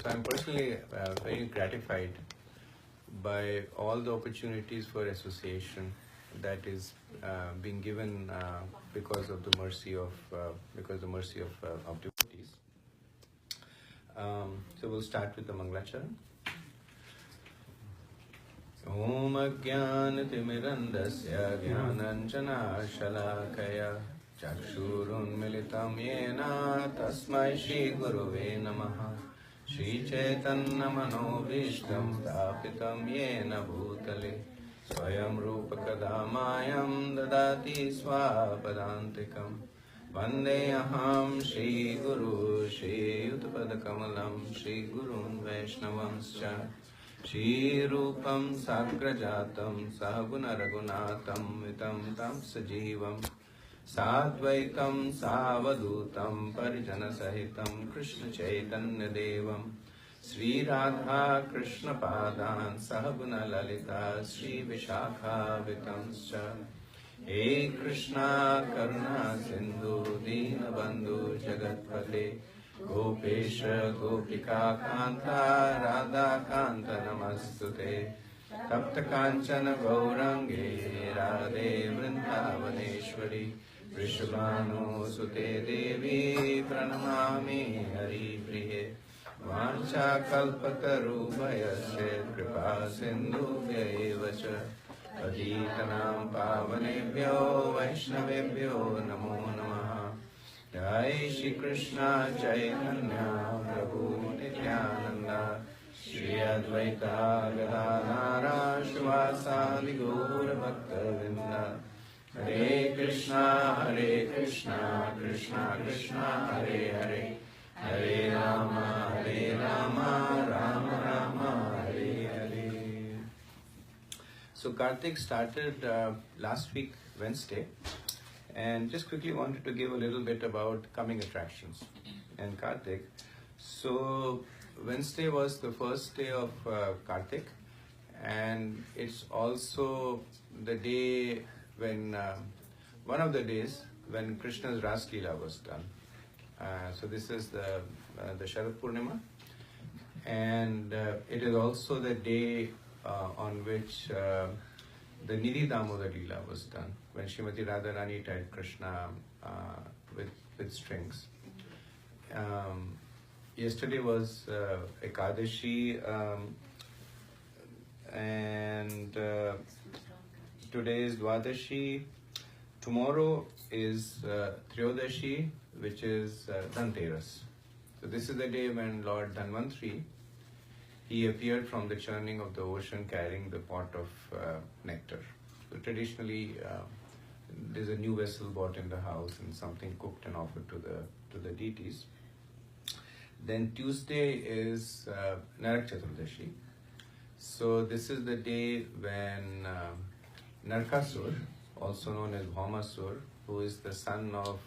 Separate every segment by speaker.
Speaker 1: So I'm personally very gratified by all the opportunities for association that is being given because of the mercy of devotees. So we'll start with the Mangalacharan. Om Ajnanatirmirandasya Jnananjana Shalakaya Chakshurunmilitam Yena Tasmai Shri Guruve Namaha Shri Chaitanya Manobhishtam Stapitam Yena Bhutale Swayam Rupa Kadamayam Dadati Swapadantikam Vandeyaham Shri Guru Shri Utpadakamalam Shri Gurun Vaishnavanscha Shri Rupam Sagrajatam Sahaguna Raghunatam Vitam Tam Sajivam Sadvaitam Savadutam Parijana Sahitam Krishna Chaitanya Devam Sri Radha Krishna Padan Sahaguna Lalita Sri Vishakha Vitanscha He Krishna Karuna Sindhu Dinabandhu Jagatpate Gopesha Gopika Kanta Radha Kanta Namastute Tapta Kanchana Gaurange Radhe Vrindavaneshwari Vrishabhanu Sute Devi Pranamami Hari Priye Vancha Kalpataru Bhayasya Kripa Sindhu Vyayevacha Patitanam Pavanebhyo Vaishnavebhyo Namo Namaha Jai Shri Krishna Chaitanya Prabhu Nityananda Shri Advaita Gadadhara Shivasadi Gaura Bhakta Vinda Hare Krishna Krishna Krishna Hare Hare Hare Rama Rama Rama Hare Hare. So Kartik started last week Wednesday, and just quickly wanted to give a little bit about coming attractions and Kartik. So Wednesday was the first day of Kartik, and it's also the day when one of the days when Krishna's Ras Lila was done. So this is the Sharad Purnima, and it is also the day on which the Nidhi Damodar Lila was done, when Srimati Radharani tied Krishna with strings. Yesterday was Ekadashi, and today is Dwadashi. Tomorrow is Triyodashi, which is Dhanteras. So this is the day when Lord Dhanvantri, he appeared from the churning of the ocean carrying the pot of nectar. So traditionally, there's a new vessel bought in the house and something cooked and offered to the deities. Then Tuesday is Narak Chaturdashi. So this is the day when Narkasur, also known as Bhaumasur, who is the son of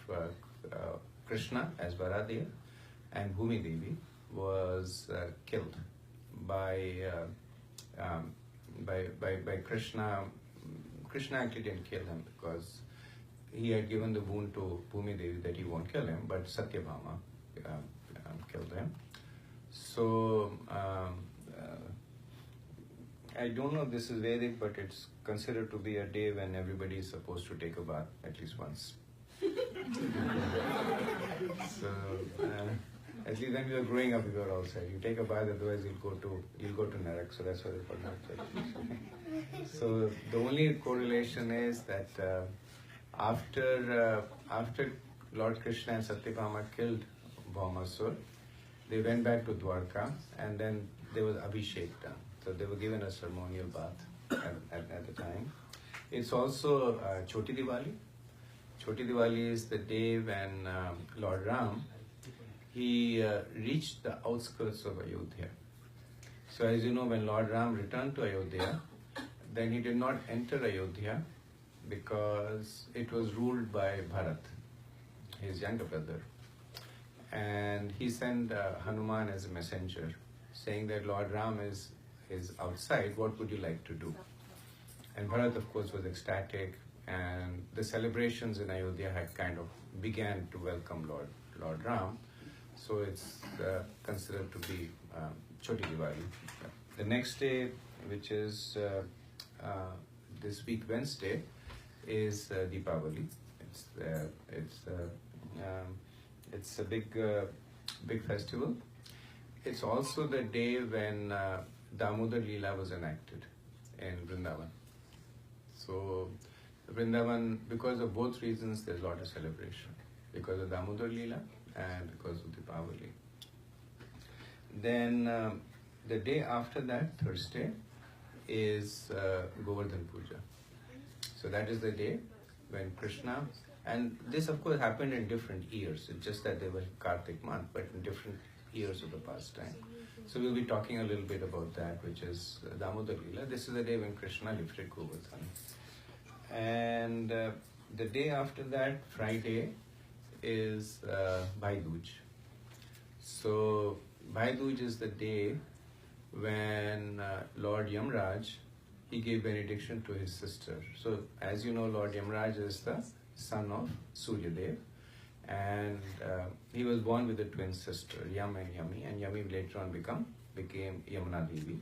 Speaker 1: Krishna as Varadeya and Bhumi Devi, was killed by Krishna. Krishna actually didn't kill him because he had given the boon to Bhumi Devi that he won't kill him, but Satyabhama killed him. So I don't know if this is Vedic, but it's considered to be a day when everybody is supposed to take a bath at least once. So at least when we were growing up, we were all said, you take a bath, otherwise you'll go to Narak. So that's why they call it. So the only correlation is that after Lord Krishna and Satyabhama killed Bhaumasur, they went back to Dwarka, and then there was Abhishek done. So they were given a ceremonial bath at the time. It's also Choti Diwali. Choti Diwali is the day when Lord Ram, he reached the outskirts of Ayodhya. So as you know, when Lord Ram returned to Ayodhya, then he did not enter Ayodhya because it was ruled by Bharat, his younger brother. And he sent Hanuman as a messenger, saying that Lord Ram is outside, what would you like to do? And Bharat, of course, was ecstatic, and the celebrations in Ayodhya had kind of began to welcome Lord Ram. So it's considered to be Choti Diwali. The next day, which is this week Wednesday, is Deepavali. It's a big festival. It's also the day when Damodar Lila was enacted in Vrindavan. So Vrindavan, because of both reasons, there's a lot of celebration. Because of Damodar Lila and because of Deepavali. Then the day after that, Thursday, is Govardhan Puja. So that is the day when Krishna, and this of course happened in different years. It's just that they were Kartik month, but in different years of the past time. So we'll be talking a little bit about that, which is Damodar Lila. This is the day when Krishna lifted Govardhan. And the day after that, Friday, is Bhai Dooj. So Bhai Dooj is the day when Lord Yamraj, he gave benediction to his sister. So as you know, Lord Yamraj is the son of Suryadev, and he was born with a twin sister, Yam and Yami, and Yami later on became Yamuna Devi.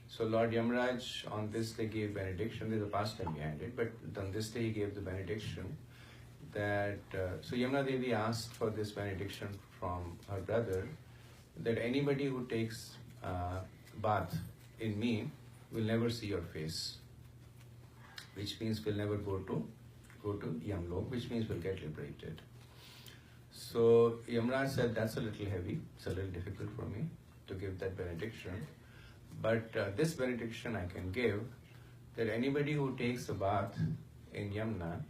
Speaker 1: So Lord Yamraj on this day gave benediction. There's a pastime behind it, but on this day he gave the benediction that, so Yamuna Devi asked for this benediction from her brother, that anybody who takes bath in me will never see your face, which means will never go to Yamlok, which means will get liberated. So Yamraj said, that's a little heavy, it's a little difficult for me to give that benediction, but this benediction I can give, that anybody who takes a bath in Yamuna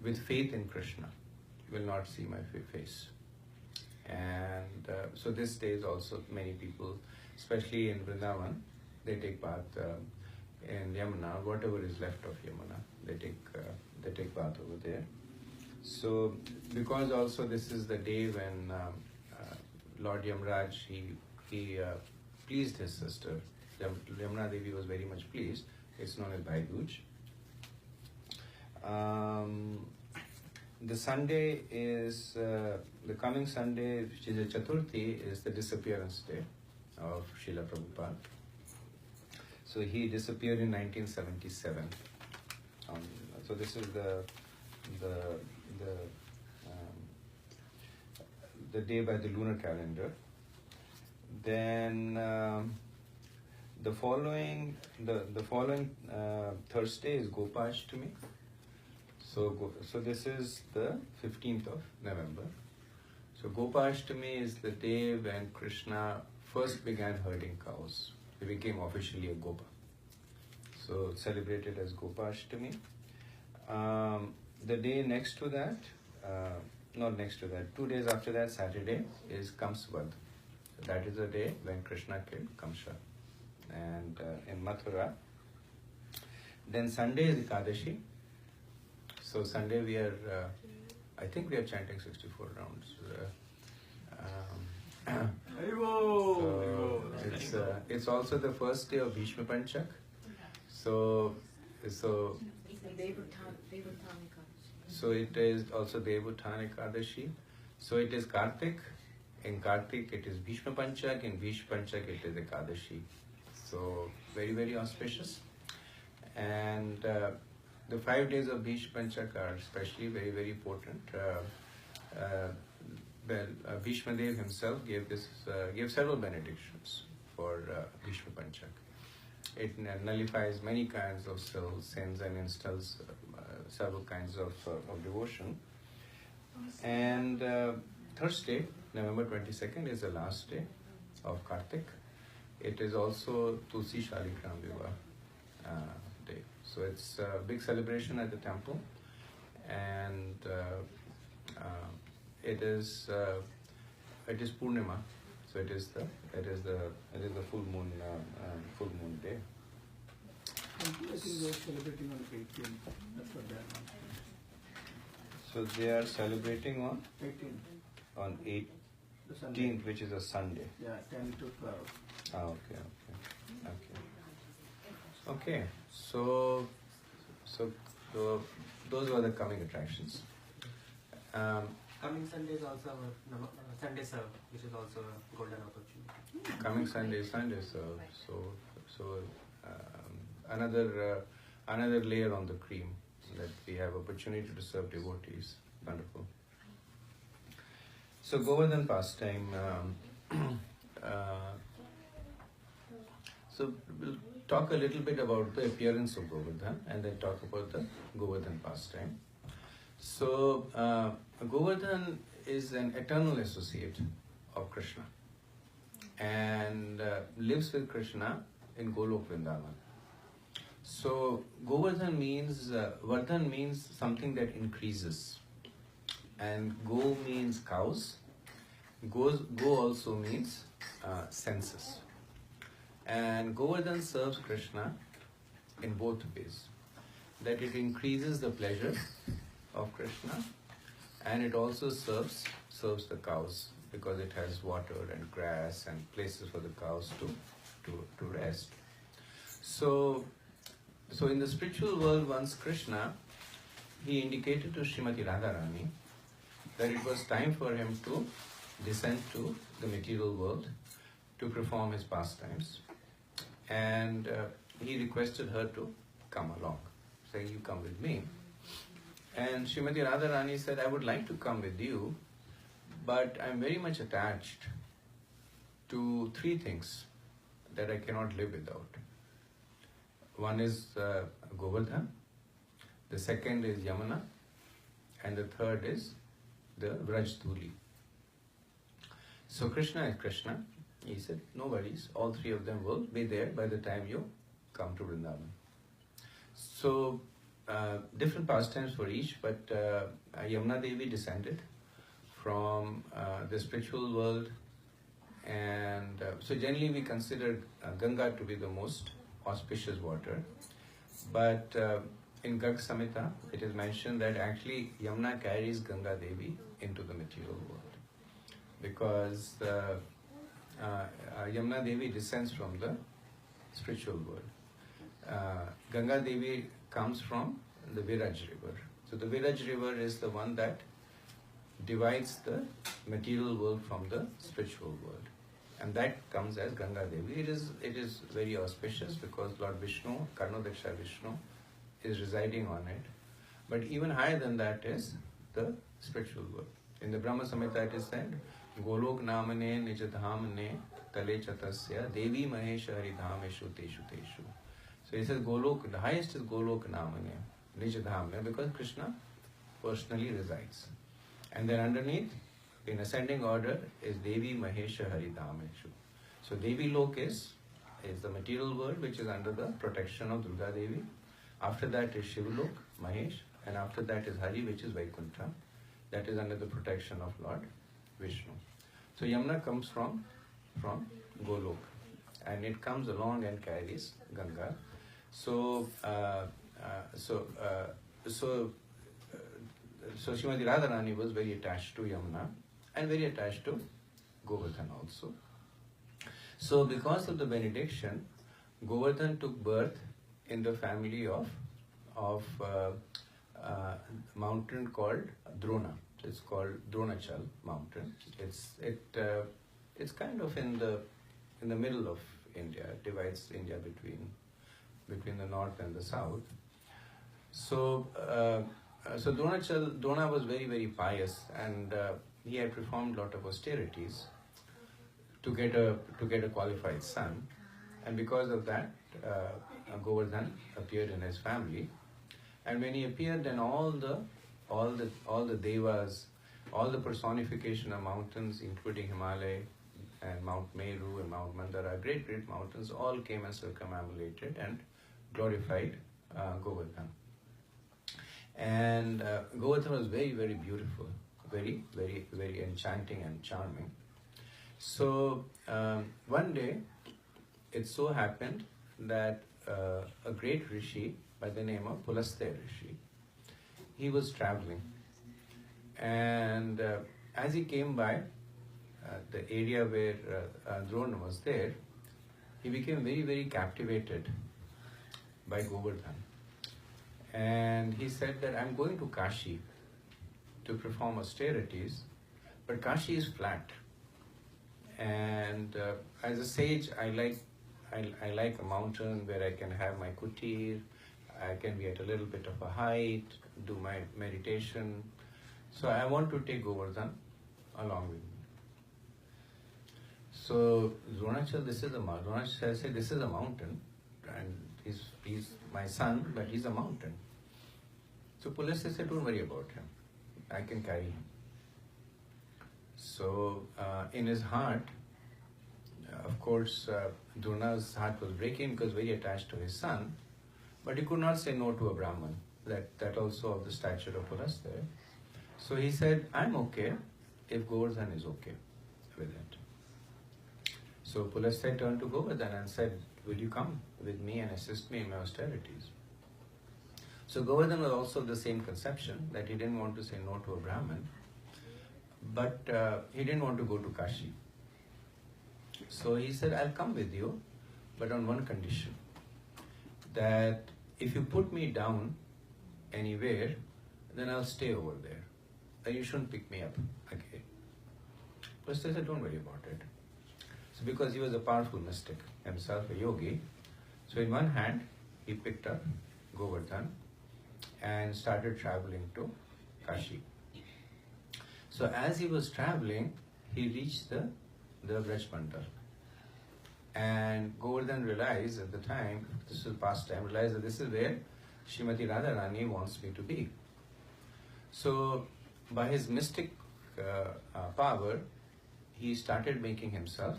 Speaker 1: with faith in Krishna will not see my face. And so this day is also many people, especially in Vrindavan, they take bath in Yamuna, whatever is left of Yamuna, they take bath over there. So because also this is the day when Lord Yamraj, he pleased his sister. Yamuna Devi was very much pleased. It's known as Bhai Dooj. The Sunday is, the coming Sunday, which is a Chaturthi, is the disappearance day of Srila Prabhupada. So he disappeared in 1977. So this is the day by the lunar calendar. Then the following Thursday is Gopashtami. So this is the 15th of November. So Gopashtami is the day when Krishna first began herding cows. He became officially a Gopa. So celebrated as Gopashtami. The day next to that, not next to that, 2 days after that, Saturday, is Kamsavad. So that is the day when Krishna killed Kamsa. And in Mathura. Then Sunday is Ekadashi. So Sunday we are, I think we are chanting 64 rounds. So it's also the first day of Bhishma Panchak. So it is also Devutthana Ekadashi. So it is Kartik. In Kartik it is Bhishma Panchak. In Bhishma Panchak it is Ekadashi. So very, very auspicious. And the 5 days of Bhishma Panchak are especially very, very important. Bhishma Dev himself gave several benedictions for Bhishma Panchak. It nullifies many kinds of sins and instills several kinds of devotion. And Thursday, November 22nd, is the last day of Kartik. It is also Tulsi Shalikram Vivaah day. So it's a big celebration at the temple, and it is Purnima. So it is the full moon day.
Speaker 2: I think they are celebrating on 18th. That's what they are announcing.
Speaker 1: So they are celebrating on
Speaker 2: 18th.
Speaker 1: On
Speaker 2: The Sunday.
Speaker 1: 18th, which is a Sunday.
Speaker 2: Yeah, 10 to 12.
Speaker 1: Okay. So those were the coming attractions.
Speaker 3: Coming Sunday is also our Sunday serve, which is also a golden opportunity.
Speaker 1: Coming Sunday, Sunday serve. So another layer on the cream, that we have opportunity to serve devotees. Wonderful. So Govardhan pastime. So we'll talk a little bit about the appearance of Govardhan and then talk about the Govardhan pastime. So Govardhan is an eternal associate of Krishna and lives with Krishna in Golok Vrindavan. So Govardhan means, Vardhan means something that increases, and Go means cows. Go also means senses. And Govardhan serves Krishna in both ways. That it increases the pleasure of Krishna, and it also serves the cows because it has water and grass and places for the cows to rest. So in the spiritual world, once Krishna, he indicated to Srimati Radharani that it was time for him to descend to the material world to perform his pastimes, and he requested her to come along, saying, "You come with me." And Srimati Radharani said, "I would like to come with you, but I'm very much attached to three things that I cannot live without. One is Govardhan, the second is Yamuna, and the third is the Vraj-Dhuli." So Krishna is Krishna. He said, "No worries, all three of them will be there by the time you come to Vrindavan." So different pastimes for each, but Yamuna Devi descended from the spiritual world, and so generally we consider Ganga to be the most auspicious water, but in Garg Samhita it is mentioned that actually Yamuna carries Ganga Devi into the material world, because Yamuna Devi descends from the spiritual world. Ganga Devi comes from the Viraj river. So the Viraj river is the one that divides the material world from the spiritual world, and that comes as Ganga Devi. It is very auspicious because Lord Vishnu, Karnodaksha Vishnu, is residing on it. But even higher than that is the spiritual world. In the Brahma Samhita it is said, "Golok namane nijadhamane tale chatasya devi mahesha haridhameshu teshu teshu." So he says Golok, the highest is Golok namane, nijadhamane, because Krishna personally resides. And then underneath, in ascending order, is Devi Mahesha Haridhameshu. So Devi Lok is the material world, which is under the protection of Durga Devi. After that is Shivlok, Mahesh, and after that is Hari, which is Vaikuntha. That is under the protection of Lord Vishnu. So Yamuna comes from Golok, and it comes along and carries Ganga. So Srimati Radharani was very attached to Yamuna and very attached to Govardhan also. So because of the benediction, Govardhan took birth in the family of mountain called Drona. It's called Dronachal mountain. It's kind of in the middle of India. It divides India between the north and the south. So Drona was very, very pious, and he had performed a lot of austerities to get a qualified son, and because of that, Govardhan appeared in his family. And when he appeared, then all the devas, all the personification of mountains, including Himalaya and Mount Meru and Mount Mandara, great mountains, all came and circumambulated and glorified Govardhan. And Govardhan was very, very beautiful, very, very, very enchanting and charming. So one day, it so happened that a great rishi by the name of Pulastya Rishi, he was traveling, and as he came by the area where Drona was there, he became very, very captivated by Govardhan. And he said that I'm going to Kashi, to perform austerities, but Kashi is flat. And as a sage, I like a mountain where I can have my kutir, I can be at a little bit of a height, do my meditation. So I want to take Govardhan along with me. So Dronacharya, Dronacharya said, this is a mountain, and he's my son, but he's a mountain. So Pulastya said, don't worry about him. I can carry him. So in his heart, of course, Drona's heart was breaking because very attached to his son, but he could not say no to a Brahman. That also of the stature of Pulastya. So he said, I'm okay if Govardhan is okay with it. So Pulastya turned to Govardhan and said, will you come with me and assist me in my austerities? So Govardhan was also of the same conception, that he didn't want to say no to a Brahman, but he didn't want to go to Kashi. So he said, I'll come with you, but on one condition, that if you put me down anywhere, then I'll stay over there. And you shouldn't pick me up again. Pulastya said, don't worry about it. So because he was a powerful mystic, himself a yogi, so in one hand, he picked up Govardhan and started traveling to Kashi. So as he was traveling, he reached the Braj Mandal. And Govardhan realized at the time, this was past time, realized that this is where Srimati Radharani wants me to be. So by his mystic power, he started making himself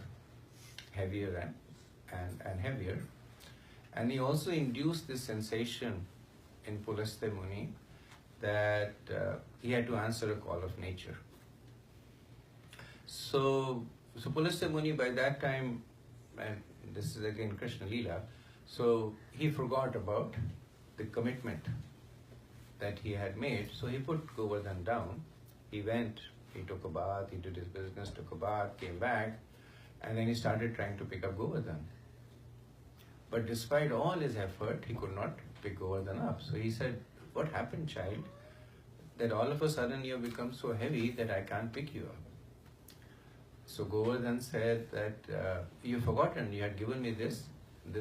Speaker 1: heavier and heavier. And he also induced this sensation in Pulastya Muni that he had to answer a call of nature. So Pulastya Muni by that time, and this is again Krishna Lila, so he forgot about the commitment that he had made. So he put Govardhan down. He went, he took a bath, he did his business, took a bath, came back, and then he started trying to pick up Govardhan. But despite all his effort, he could not pick Govardhan up. So he said, what happened, child, that all of a sudden you have become so heavy that I can't pick you up? So Govardhan said that you've forgotten, you had given me this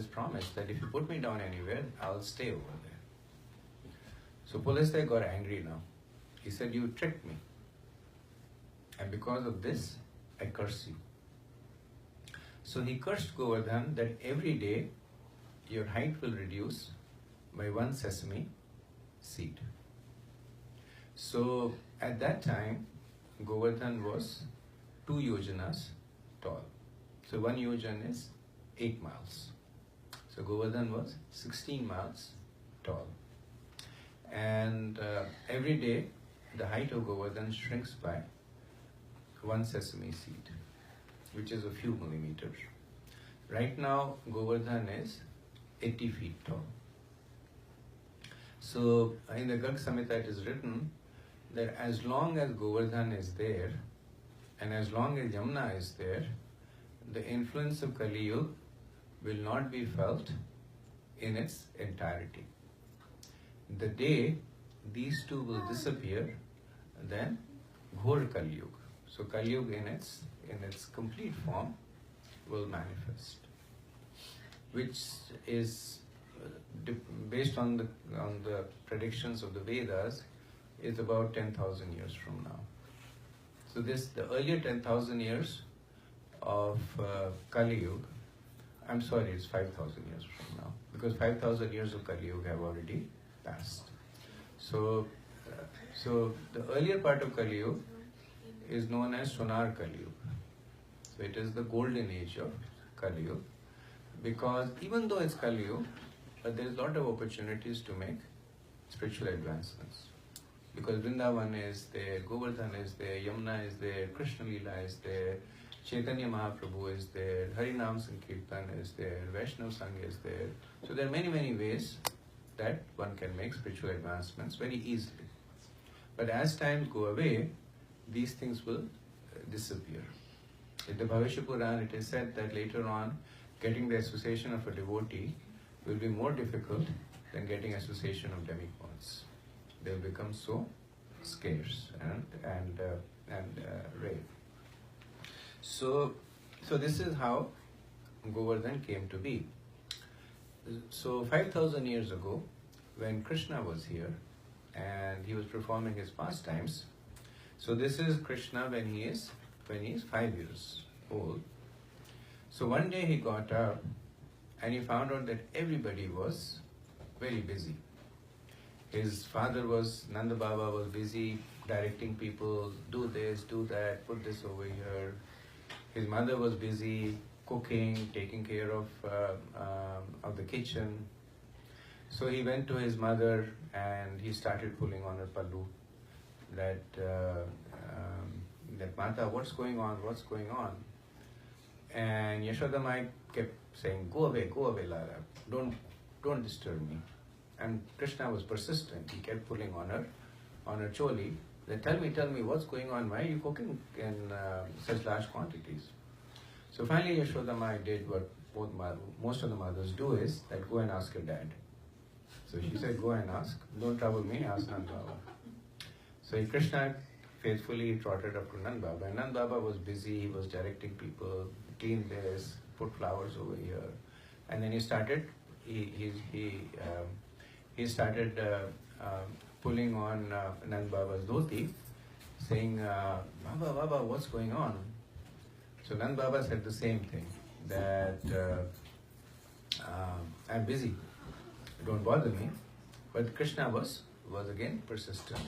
Speaker 1: promise that if you put me down anywhere, I'll stay over there. So Pulastya got angry now. He said, you tricked me. And because of this, I curse you. So he cursed Govardhan that every day your height will reduce by 1 sesame seed. So at that time, Govardhan was 2 yojanas tall. So 1 yojan is 8 miles. So Govardhan was 16 miles tall. And every day, the height of Govardhan shrinks by 1 sesame seed, which is a few millimeters. Right now, Govardhan is 80 feet tall. So in the Garg Samhita it is written that as long as Govardhan is there, and as long as Yamuna is there, the influence of Kali Yuga will not be felt in its entirety. The day these two will disappear, then Ghor Kali Yuga. So Kali Yuga in its complete form will manifest, which is based on the predictions of the Vedas, is about 10,000 years from now. So the earlier 10,000 years of Kali Yuga, I'm sorry, it's 5,000 years from now, because 5,000 years of Kali Yuga have already passed. So the earlier part of Kali Yuga is known as Sonar Kali Yuga. So it is the golden age of Kali Yuga, because even though it's Kali Yuga, but there is a lot of opportunities to make spiritual advancements. Because Vrindavan is there, Govardhan is there, Yamuna is there, Krishna Lila is there, Chaitanya Mahaprabhu is there, Harinam Sankirtan is there, Vaishnav Sangh is there. So there are many, many ways that one can make spiritual advancements very easily. But as times go away, these things will disappear. In the Bhavishya Puran, it is said that later on, getting the association of a devotee will be more difficult than getting association of demigods. They will become so scarce and rare. So this is how Govardhan came to be. So 5,000 years ago, when Krishna was here and he was performing his pastimes, so this is Krishna when he is 5 years old. So one day he got up and he found out that everybody was very busy. His father was, Nanda Baba was busy directing people, do this, do that, put this over here. His mother was busy cooking, taking care of the kitchen. So he went to his mother and he started pulling on her pallu that Mata, what's going on? What's going on? And Yashoda Mai kept saying, go away, Lara. Don't disturb me. And Krishna was persistent. He kept pulling on her choli. Then tell me what's going on? Why are you cooking in such large quantities? So finally Yashoda Mai did what most of the mothers do, is that go and ask your dad. So she said, go and ask. Don't trouble me, ask Nanda Baba. So Krishna faithfully trotted up to Nanda Baba. And Nanda Baba was busy. He was directing people, clean this, put flowers over here. And then he started pulling on Nanda Baba's dhoti, saying, Baba, what's going on? So Nanda Baba said the same thing, that I'm busy, don't bother me. But Krishna was again persistent.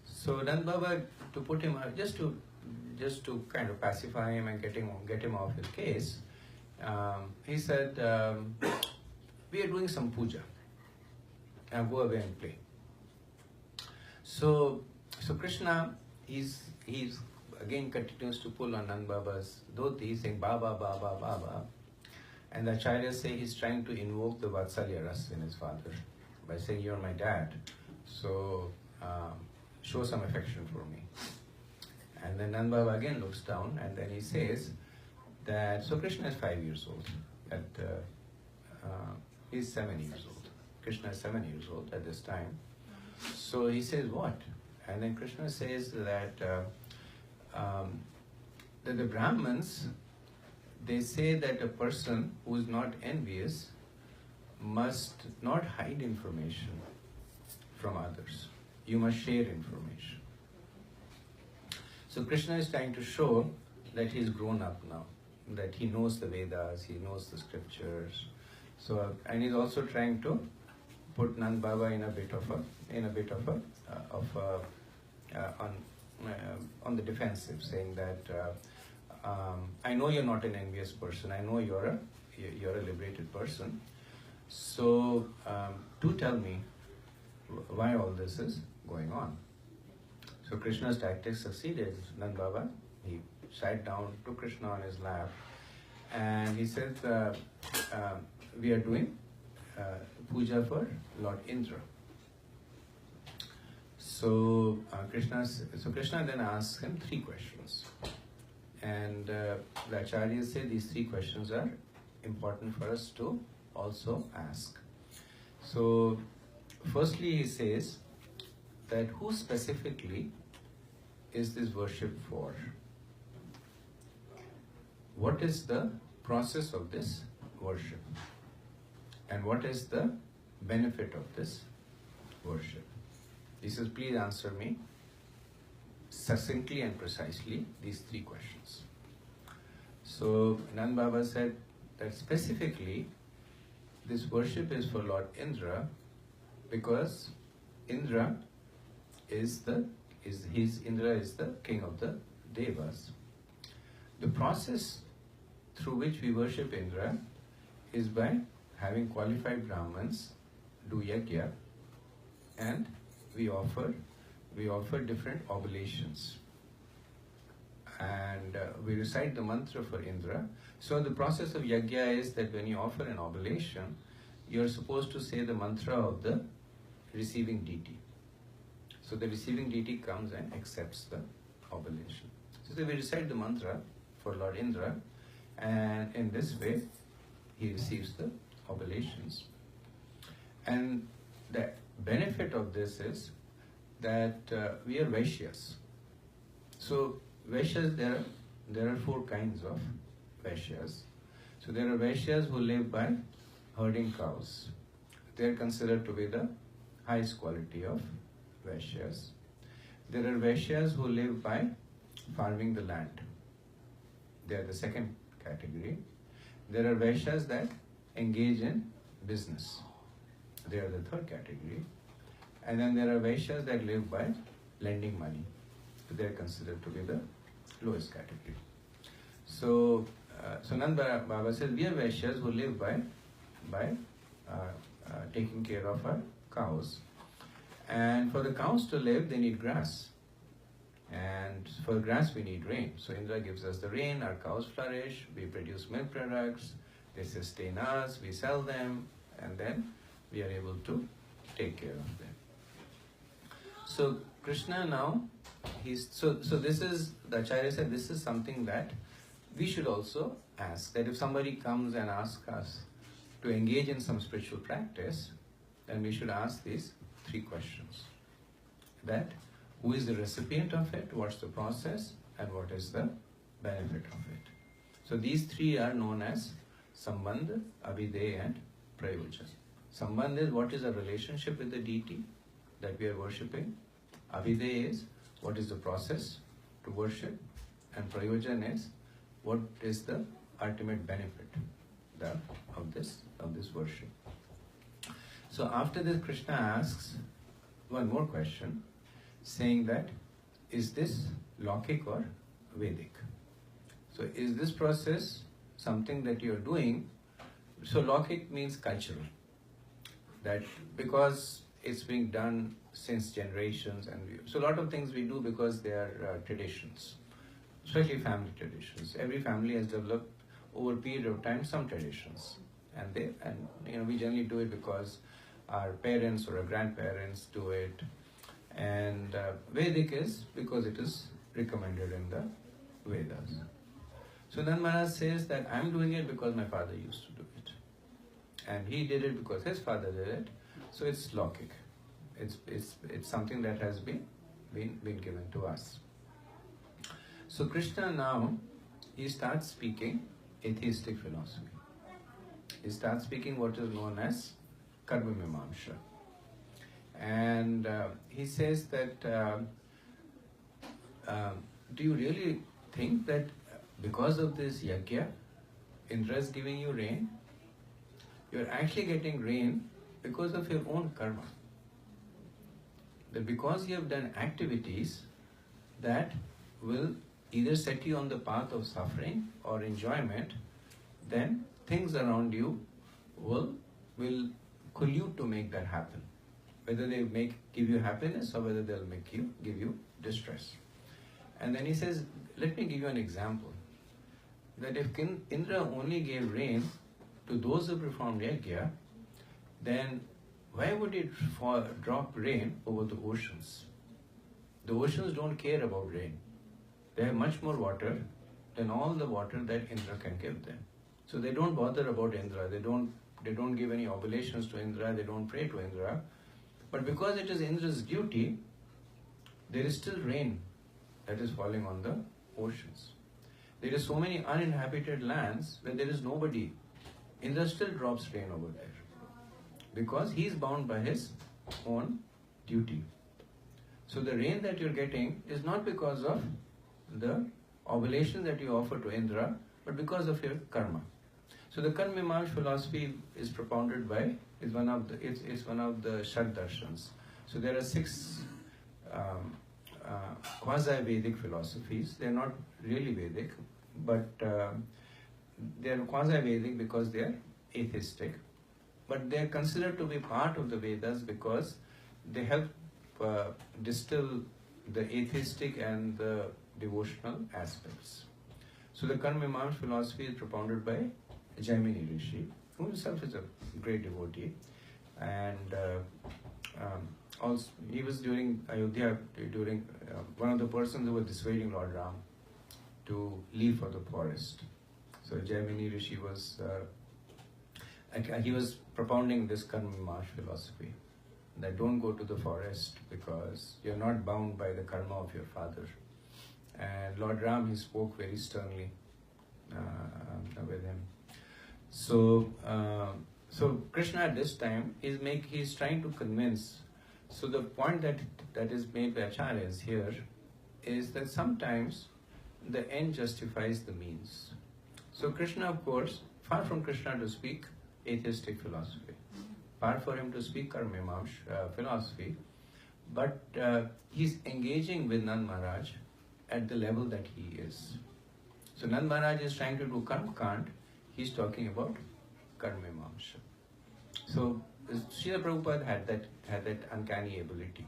Speaker 1: So Nanda Baba, to put him out, just to kind of pacify him and get him off his case, he said, we are doing some puja. Now go away and play. So Krishna, he's again continues to pull on Nanda Baba's dhoti, saying Baba, Baba, Baba. And the acharyas say he's trying to invoke the Vatsalya Ras in his father by saying, you're my dad, so show some affection for me. And then Nanda Baba again looks down and then he says that, so Krishna is 5 years old. He's 7 years old. Krishna is 7 years old at this time. So he says, what? And then Krishna says that the Brahmins, they say that a person who is not envious must not hide information from others. You must share information. So Krishna is trying to show that he's grown up now, that he knows the Vedas, he knows the scriptures. So, and he's also trying to put Nanda Baba in a bit of on the defensive, saying that I know you're not an envious person. I know you're a liberated person. So do tell me why all this is going on. So Krishna's tactics succeeded. Nanda Baba, he sat down, took Krishna on his lap, and he said, we are doing puja for Lord Indra. So Krishna then asks him 3 questions. And the acharyas say these 3 questions are important for us to also ask. So firstly he says that who specifically is this worship for? What is the process of this worship? And what is the benefit of this worship? He says, please answer me succinctly and precisely these 3 questions. So Nanda Baba said that specifically this worship is for Lord Indra because Indra is the king of the Devas. The process through which we worship Indra is by having qualified Brahmins do yajna, and we offer different oblations, and we recite the mantra for Indra. So the process of yajna is that when you offer an oblation, you are supposed to say the mantra of the receiving deity. So the receiving deity comes and accepts the oblation. So we recite the mantra for Lord Indra, and in this way he receives the oblations. And the benefit of this is that we are Vaishyas. So Vaishyas, there are four kinds of Vaishyas. So there are Vaishyas who live by herding cows. They are considered to be the highest quality of Vaishyas. There are Vaishyas who live by farming the land. They are the second category. There are Vaishyas that engage in business. They are the third category. And then there are Vaishyas that live by lending money. So they are considered to be the lowest category. So Nand Baba says we are Vaishyas who live by taking care of our cows. And for the cows to live, they need grass. And for grass, we need rain. So Indra gives us the rain, our cows flourish, we produce milk products, they sustain us, we sell them, and then we are able to take care of them. So Krishna now, so this is, the Acharya said, this is something that we should also ask, that if somebody comes and asks us to engage in some spiritual practice, then we should ask these three questions. That who is the recipient of it, what's the process, and what is the benefit of it. So these three are known as Sambandh, Abhideya and Prayojan. Sambandh is what is our relationship with the deity that we are worshipping. Abhideya is what is the process to worship. And Prayojan is what is the ultimate benefit of this worship. So after this, Krishna asks one more question, saying that, is this Laukic or Vedic? So is this process something that you are doing? So Laukic means cultural. That because it's being done since generations, and so a lot of things we do because they are traditions, especially family traditions. Every family has developed over a period of time some traditions, and we generally do it because our parents or our grandparents do it. And Vedic is because it is recommended in the Vedas. So then Maharaj says that I'm doing it because my father used to do it. And he did it because his father did it. So it's Laukic. It's something that has been given to us. So Krishna now, he starts speaking atheistic philosophy. He starts speaking what is known as Karma Mimamsha. And he says that, do you really think that because of this yajna, Indra is giving you rain? You're actually getting rain because of your own karma. That because you have done activities that will either set you on the path of suffering or enjoyment, then things around you will collude to make that happen. Whether they give you happiness or whether they'll give you distress. And then he says, let me give you an example. That if Indra only gave rain to those who performed yajna, then why would it drop rain over the oceans? The oceans don't care about rain. They have much more water than all the water that Indra can give them. So they don't bother about Indra. They don't give any oblations to Indra. They don't pray to Indra. But because it is Indra's duty, there is still rain that is falling on the oceans. There is so many uninhabited lands where there is nobody. Indra still drops rain over there because he is bound by his own duty. So the rain that you're getting is not because of the oblation that you offer to Indra, but because of your karma. So the Karma Mimamsha philosophy is propounded by, it's one of the Shad Darshans. So there are 6 quasi-Vedic philosophies. They're not really Vedic, but they're quasi-Vedic because they're atheistic. But they're considered to be part of the Vedas because they help distill the atheistic and the devotional aspects. So the Karma Mimamsha philosophy is propounded by Jaimini Rishi, who himself is a great devotee, and also he was during Ayodhya, one of the persons who was dissuading Lord Ram to leave for the forest. So Jaimini Rishi was he was propounding this Karma Mimamsha philosophy, that don't go to the forest because you're not bound by the karma of your father. And Lord Ram, he spoke very sternly with him. So Krishna at this time he's trying to convince. So the point that is made by acharyas here is that sometimes the end justifies the means. So Krishna, of course, far from Krishna to speak atheistic philosophy, far for him to speak karma philosophy, but he's engaging with Nand Maharaj at the level that he is. So Nand Maharaj is trying to do karma kand, he's talking about karma mimamsa. So Srila Prabhupada had that uncanny ability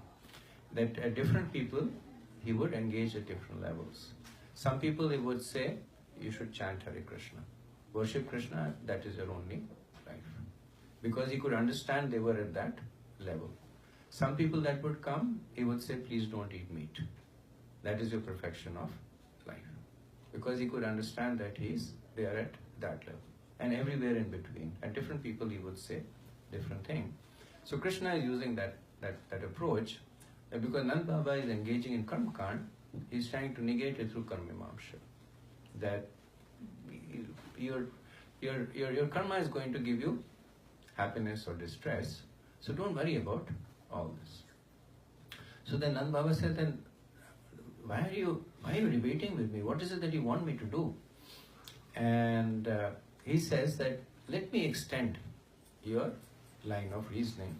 Speaker 1: that at different people he would engage at different levels. Some people he would say, you should chant Hare Krishna. Worship Krishna, that is your only life. Because he could understand they were at that level. Some people that would come, he would say, please don't eat meat. That is your perfection of life. Because he could understand that they are at that level. And everywhere in between. And different people he would say different thing. So Krishna is using that approach, that because Nand Baba is engaging in karma kand, he is trying to negate it through karma mimamsa. That your karma is going to give you happiness or distress. So don't worry about all this. So then Nand Baba said, then why are you debating with me? What is it that you want me to do? And he says that let me extend your line of reasoning,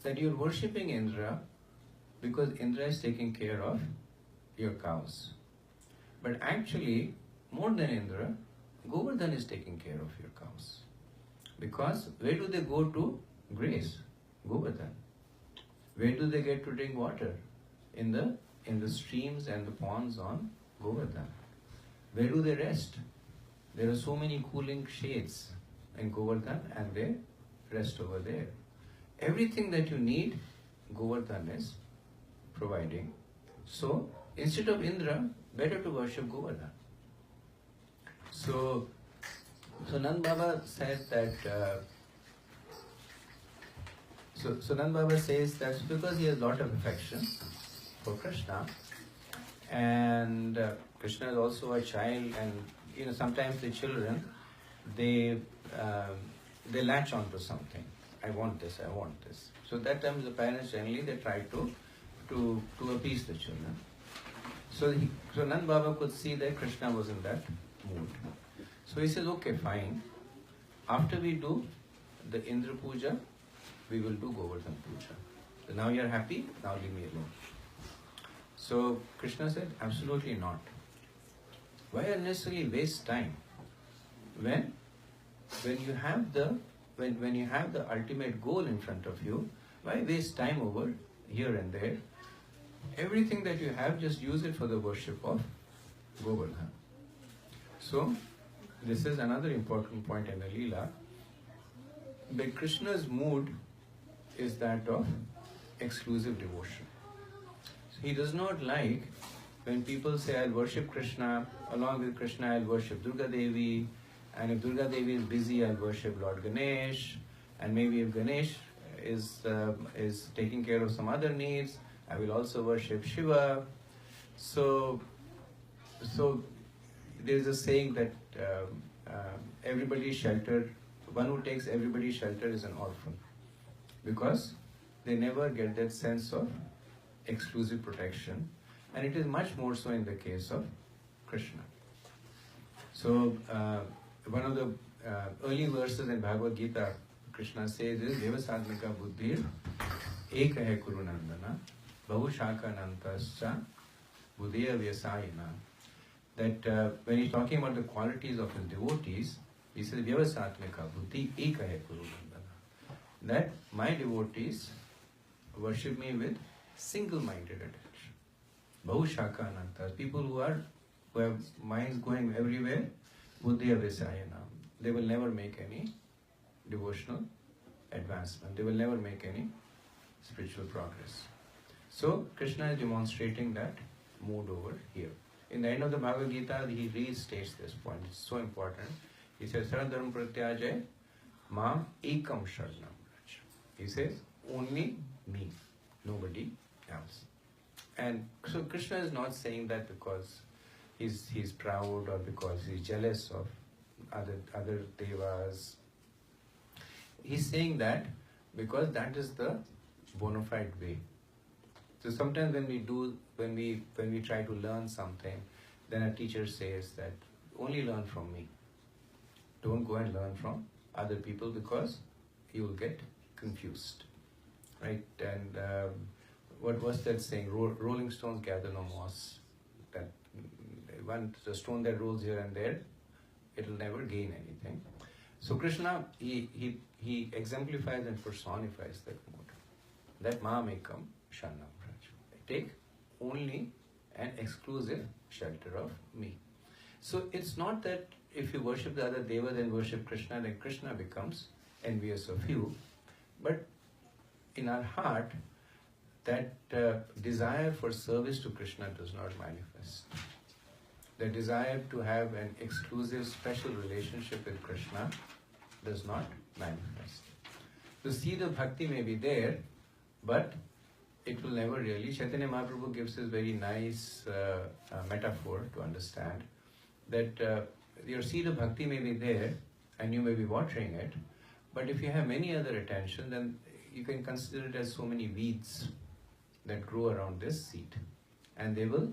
Speaker 1: that you're worshipping Indra because Indra is taking care of your cows. But actually, more than Indra, Govardhan is taking care of your cows. Because where do they go to graze? Govardhan. Where do they get to drink water? In the streams and the ponds on Govardhan. Where do they rest? There are so many cooling shades in Govardhan and they rest over there. Everything that you need, Govardhan is providing. So, instead of Indra, better to worship Govardhan. So Nand Baba said that. So Nand Baba says that's because he has a lot of affection for Krishna, and Krishna is also a child, and sometimes the children they latch onto something. I want this. So that time the parents generally they try to appease the children. So Nand Baba could see that Krishna was in that mood. So he says, okay, fine. After we do the Indra Puja, we will do Govardhan Puja. So now you are happy, now leave me alone. So Krishna said, absolutely not. Why unnecessarily waste time? When you have the ultimate goal in front of you, why waste time over here and there? Everything that you have, just use it for the worship of Govardhan. So, this is another important point in the Lila. But Krishna's mood is that of exclusive devotion. So he does not like when people say, I'll worship Krishna, along with Krishna I'll worship Durga Devi, and if Durga Devi is busy, I'll worship Lord Ganesh, and maybe if Ganesh is taking care of some other needs, I will also worship Shiva. So there is a saying that everybody's shelter, one who takes everybody's shelter is an orphan, because they never get that sense of exclusive protection, and it is much more so in the case of Krishna. So one of the early verses in Bhagavad Gita, Krishna says is Devasatmika Buddhir Ekahe Kurunandana Bahushaka Nantascha Buddhiya Vyasayana. That when he's talking about the qualities of his devotees, he says Vyavasatmika Buddhi Ekahe Kurunandana. That my devotees worship me with single-minded attention. Bahushaka Nantas, people who have minds going everywhere, Buddhiya Vyasayana. They will never make any devotional advancement. They will never make any spiritual progress. So Krishna is demonstrating that mood over here. In the end of the Bhagavad Gita, he restates this point. It's so important. He says, Saradharma Pratyajay Mam Ekam Sharanam Vraj. He says, only me, nobody else. And so Krishna is not saying that because he's proud or because he's jealous of other devas. He's saying that because that is the bona fide way. So sometimes when we try to learn something, then a teacher says that only learn from me. Don't go and learn from other people because you will get confused, right? And what was that saying? Rolling stones gather no moss. That the stone that rolls here and there, it will never gain anything. So Krishna, he exemplifies and personifies that mode. That Mahamekam Sharnam Raj. Take only an exclusive shelter of me. So it's not that if you worship the other deva, then worship Krishna, then Krishna becomes envious of you. But in our heart, that desire for service to Krishna does not manifest. The desire to have an exclusive, special relationship with Krishna does not manifest. The seed of bhakti may be there, but it will never really. Chaitanya Mahaprabhu gives this very nice metaphor to understand that your seed of bhakti may be there and you may be watering it, but if you have many other attention, then you can consider it as so many weeds that grow around this seed. And they will,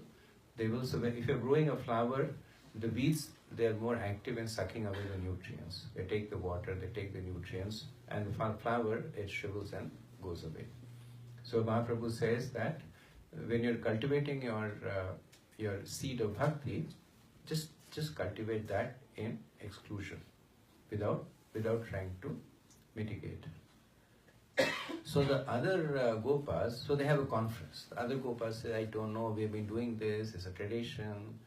Speaker 1: so if you're growing a flower, the weeds, they are more active in sucking away the nutrients. They take the water, they take the nutrients, and the flower, it shrivels and goes away. So Mahaprabhu says that when you're cultivating your seed of bhakti, just cultivate that in exclusion, without trying to mitigate. So the other Gopas, so they have a conference. The other Gopas say, I don't know, we have been doing this, it's a tradition.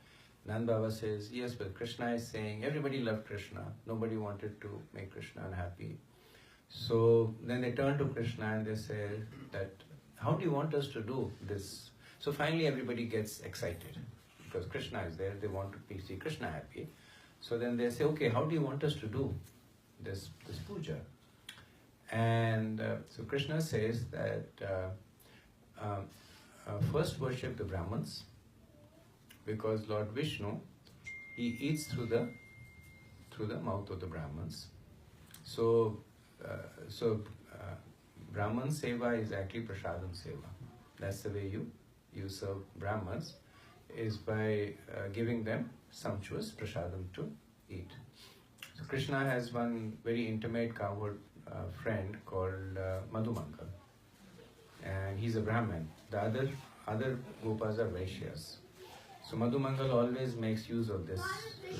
Speaker 1: Nand Baba says, yes, but Krishna is saying, everybody loved Krishna. Nobody wanted to make Krishna unhappy. So then they turn to Krishna and they say that, how do you want us to do this? So finally everybody gets excited because Krishna is there, they want to see Krishna happy. So then they say, okay, how do you want us to do this puja? And so Krishna says that first worship the Brahmins, because Lord Vishnu, he eats through the mouth of the Brahmins. So Brahman Seva is actually Prasadam Seva. That's the way you serve Brahmins, is by giving them sumptuous prasadam to eat. So Krishna has one very intimate cowherd friend called Madhumangal, and he's a Brahmin. The other Gopas are Vaishyas. So Madhumangal always makes use of this,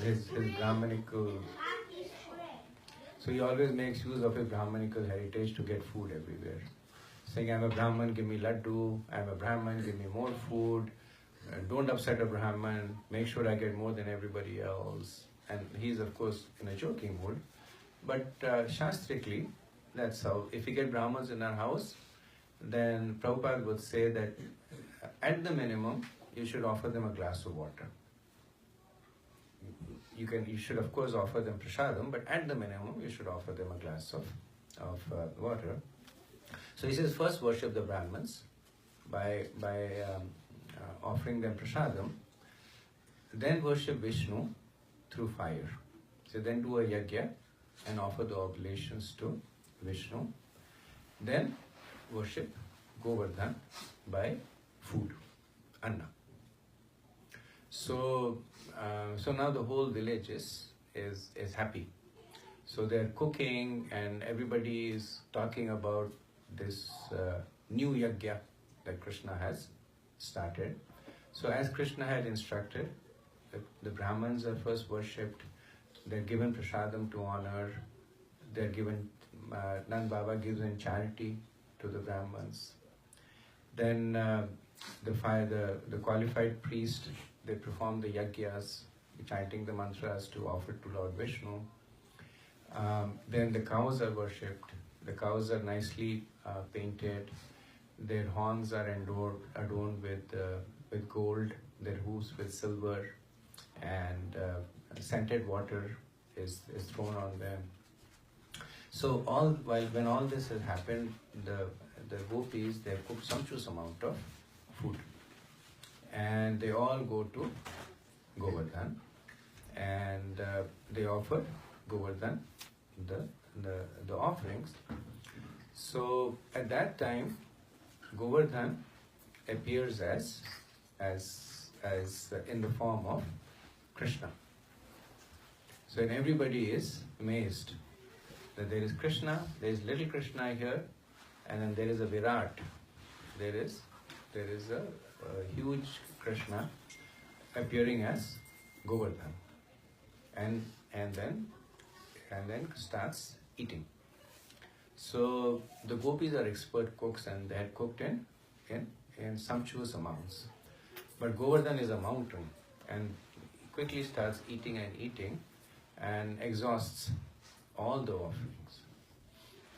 Speaker 1: his Brahmanical. So he always makes use of his Brahmanical heritage to get food everywhere. Saying, I'm a Brahman, give me laddu. I'm a Brahman, give me more food. Don't upset a Brahman. Make sure I get more than everybody else. And he's, of course, in a joking mood. But shastrically, that's how. If we get Brahmins in our house, then Prabhupada would say that at the minimum, you should offer them a glass of water. You should of course offer them prasadam, but at the minimum you should offer them a glass of water. So he says first worship the Brahmins by offering them prasadam, then worship Vishnu through fire. So then do a yajna and offer the oblations to Vishnu. Then worship Govardhan by food, anna. So now the whole village is happy. So they're cooking and everybody is talking about this new yajna that Krishna has started. So as Krishna had instructed, the Brahmins are first worshipped. They're given prasadam to honor. They're given Nand Baba gives in charity to the Brahmins. Then the qualified priest, they perform the yajnas, chanting the mantras to offer to Lord Vishnu. Then the cows are worshipped. The cows are nicely painted. Their horns are adorned with gold. Their hooves with silver, and scented water is thrown on them. So when all this has happened, the gopis, they have cooked sumptuous amount of food, and they all go to Govardhan, and they offer Govardhan the offerings. So at that time, Govardhan appears as in the form of Krishna. So and everybody is amazed that there is Krishna, there is little Krishna here, and then there is a Virat. There is a huge Krishna appearing as Govardhan, and then starts eating. So the gopis are expert cooks, and they had cooked in sumptuous amounts. But Govardhan is a mountain, and quickly starts eating and exhausts all the offerings.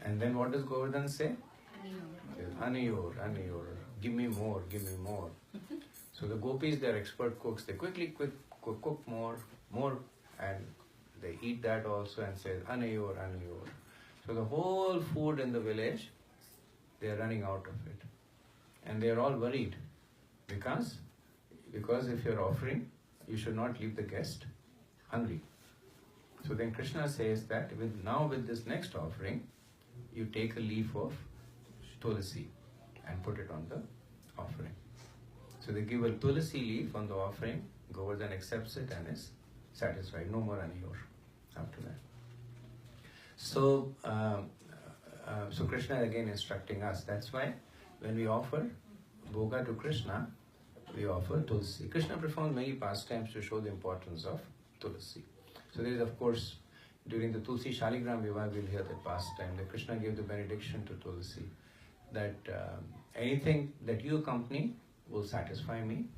Speaker 1: And then what does Govardhan say? Aniyor, Aniyor, give me more, give me more. So the gopis, they are expert cooks. They quickly cook more, and they eat that also and say Aniyor, Aniyor. So the whole food in the village, they are running out of it. And they are all worried because if you are offering, you should not leave the guest hungry. So then Krishna says that with this next offering, you take a leaf of tulasi and put it on the offering. So they give a tulasi leaf on the offering. Govardhan accepts it and is satisfied. No more aniyor after that. So Krishna is again instructing us. That's why when we offer bhoga to Krishna, we offer tulsi. Krishna performed many pastimes to show the importance of tulasi. So there is, of course, during the Tulsi Shaligram Vivaha, we'll hear that pastime, that Krishna gave the benediction to Tulsi, that anything that you accompany will satisfy me,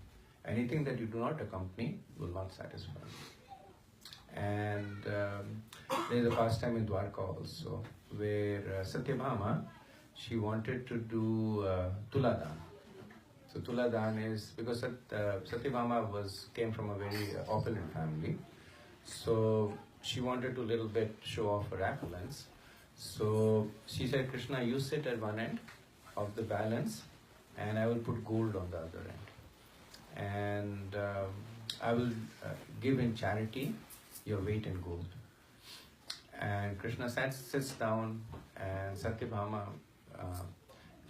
Speaker 1: anything that you do not accompany will not satisfy me. And there is a pastime in Dwarka also, where Satyabhama, she wanted to do Tuladan. So Tuladan is, because Satyabhama came from a very opulent family, so she wanted to little bit show off her opulence. So she said, Krishna, you sit at one end of the balance and I will put gold on the other end. And I will give in charity your weight in gold. And Krishna sits down, and Satyabhama,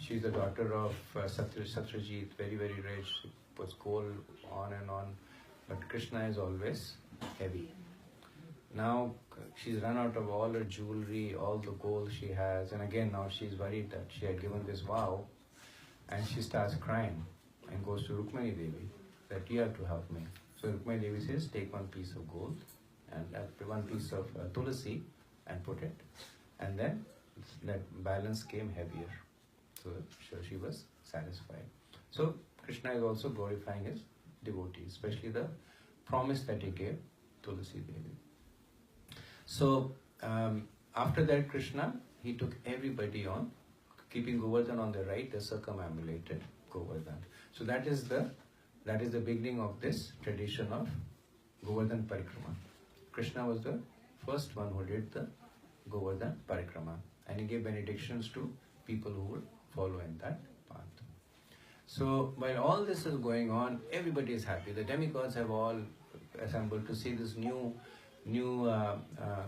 Speaker 1: she's the daughter of Satyajit, very, very rich. She puts gold on and on. But Krishna is always heavy. Now she's run out of all her jewelry, all the gold she has, and again now she's worried that she had given this vow, and she starts crying and goes to Rukmani Devi that you have to help me. So Rukmani Devi says, take one piece of gold and one piece of tulasi and put it, and then that balance came heavier. So she was satisfied. So Krishna is also glorifying his devotees, especially the promise that he gave Tulasi Devi. So after that, Krishna, he took everybody on, keeping Govardhan on the right, they circumambulated Govardhan. So that is the beginning of this tradition of Govardhan Parikrama. Krishna was the first one who did the Govardhan Parikrama, and he gave benedictions to people who would follow in that path. So while all this is going on, everybody is happy. The demigods have all assembled to see this new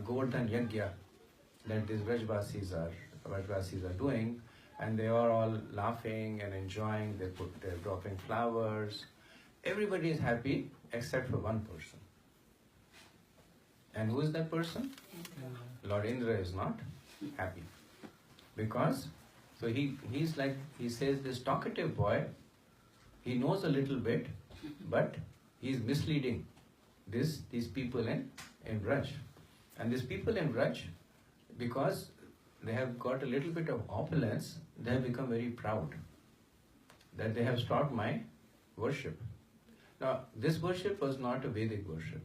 Speaker 1: Govardhan Yajna that these Vrajvasis are doing, and they are all laughing and enjoying. They're dropping flowers. Everybody is happy except for one person. And who is that person? Lord Indra is not happy, because so he's like, he says, this talkative boy, he knows a little bit, but he's misleading these people in Vraj. And these people in Vraj, because they have got a little bit of opulence, they have become very proud that they have stopped my worship. Now, this worship was not a Vedic worship,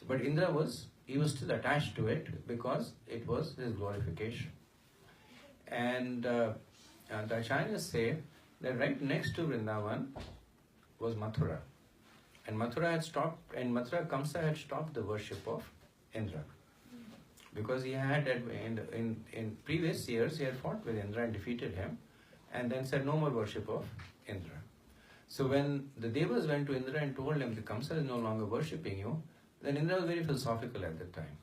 Speaker 1: but Indra was still attached to it because it was his glorification. And the Acharyas say that right next to Vrindavan was Mathura. And Mathura Kamsa had stopped the worship of Indra. because he had in previous years he had fought with Indra and defeated him, and then said no more worship of Indra. So when the Devas went to Indra and told him the Kamsa is no longer worshipping you, then Indra was very philosophical at that time,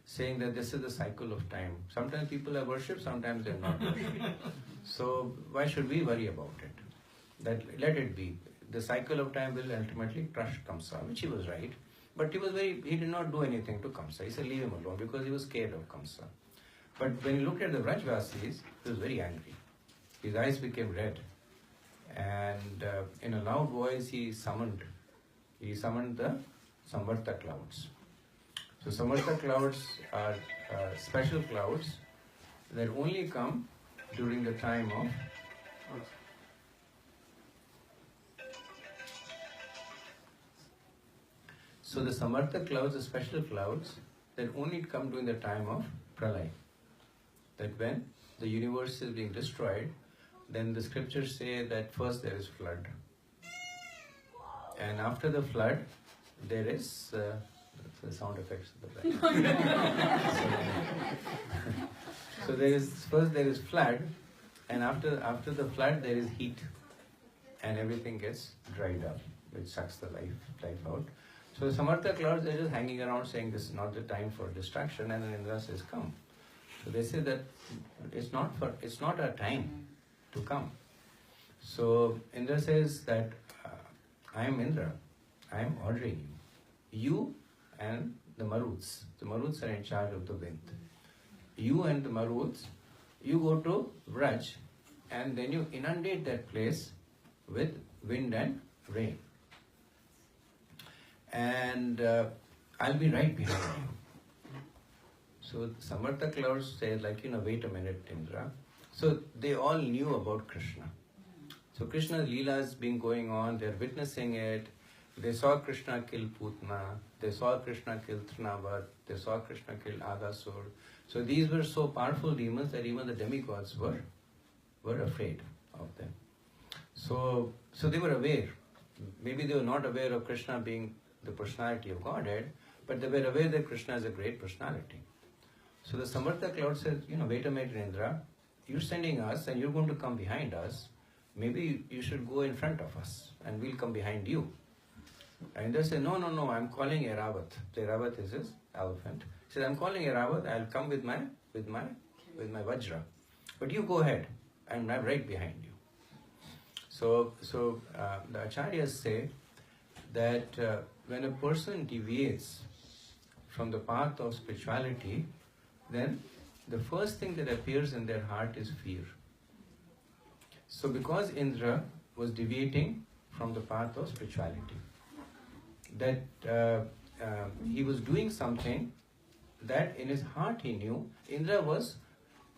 Speaker 1: saying that this is the cycle of time. Sometimes people are worshipped, sometimes they are not worshipped. So why should we worry about it? That let it be. The cycle of time will ultimately crush Kamsa, which he was right. But he did not do anything to Kamsa. He said leave him alone because he was scared of Kamsa. But when he looked at the Vrajvasis, he was very angry. His eyes became red. And in a loud voice he summoned the Samvarta clouds. So Samvarta clouds are special clouds that only come during the time of So the Samartha clouds are special clouds that only come during the time of Pralay. That when the universe is being destroyed, then the scriptures say that first there is flood. And after the flood, there is the sound effects of the background. So there is flood, and after the flood there is heat, and everything gets dried up, which sucks the life out. So the Samartha clouds are just hanging around saying this is not the time for destruction, and then Indra says come. So they say that it's not our time to come. So Indra says that I am Indra, I am ordering you. You and the Maruts. The Maruts are in charge of the wind. You and the Maruts, you go to Vraj and then you inundate that place with wind and rain. And I'll be right behind you. So Samartha clouds say wait a minute, Indra. So they all knew about Krishna. So Krishna's Lila has been going on, they're witnessing it. They saw Krishna kill Putna, they saw Krishna kill Trinavat, they saw Krishna kill Aghasur. So these were so powerful demons that even the demigods were afraid of them. So they were aware. Maybe they were not aware of Krishna being the personality of Godhead, but they were aware that Krishna is a great personality. So the Samartha cloud says, wait a minute, Indra, you're sending us and you're going to come behind us. Maybe you should go in front of us and we'll come behind you. And Indra said, no, I'm calling Airavat. The Airavat is his elephant. He said, I'm calling Airavat, I'll come with my Vajra. But you go ahead, I'm right behind you. So the Acharyas say that when a person deviates from the path of spirituality, then the first thing that appears in their heart is fear. So because Indra was deviating from the path of spirituality, that he was doing something that in his heart he knew, Indra was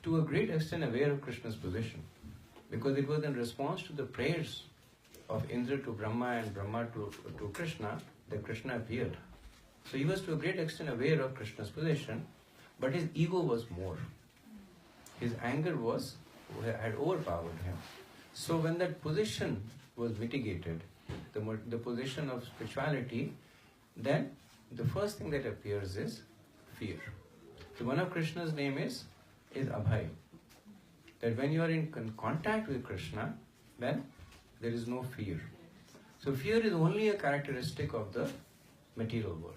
Speaker 1: to a great extent aware of Krishna's position, because it was in response to the prayers of Indra to Brahma and Brahma to Krishna that Krishna appeared. So he was to a great extent aware of Krishna's position, but his ego was more. His anger had overpowered him. So when that position was mitigated, the position of spirituality, then the first thing that appears is fear. So one of Krishna's name is Abhay. That when you are in contact with Krishna, then there is no fear. So fear is only a characteristic of the material world.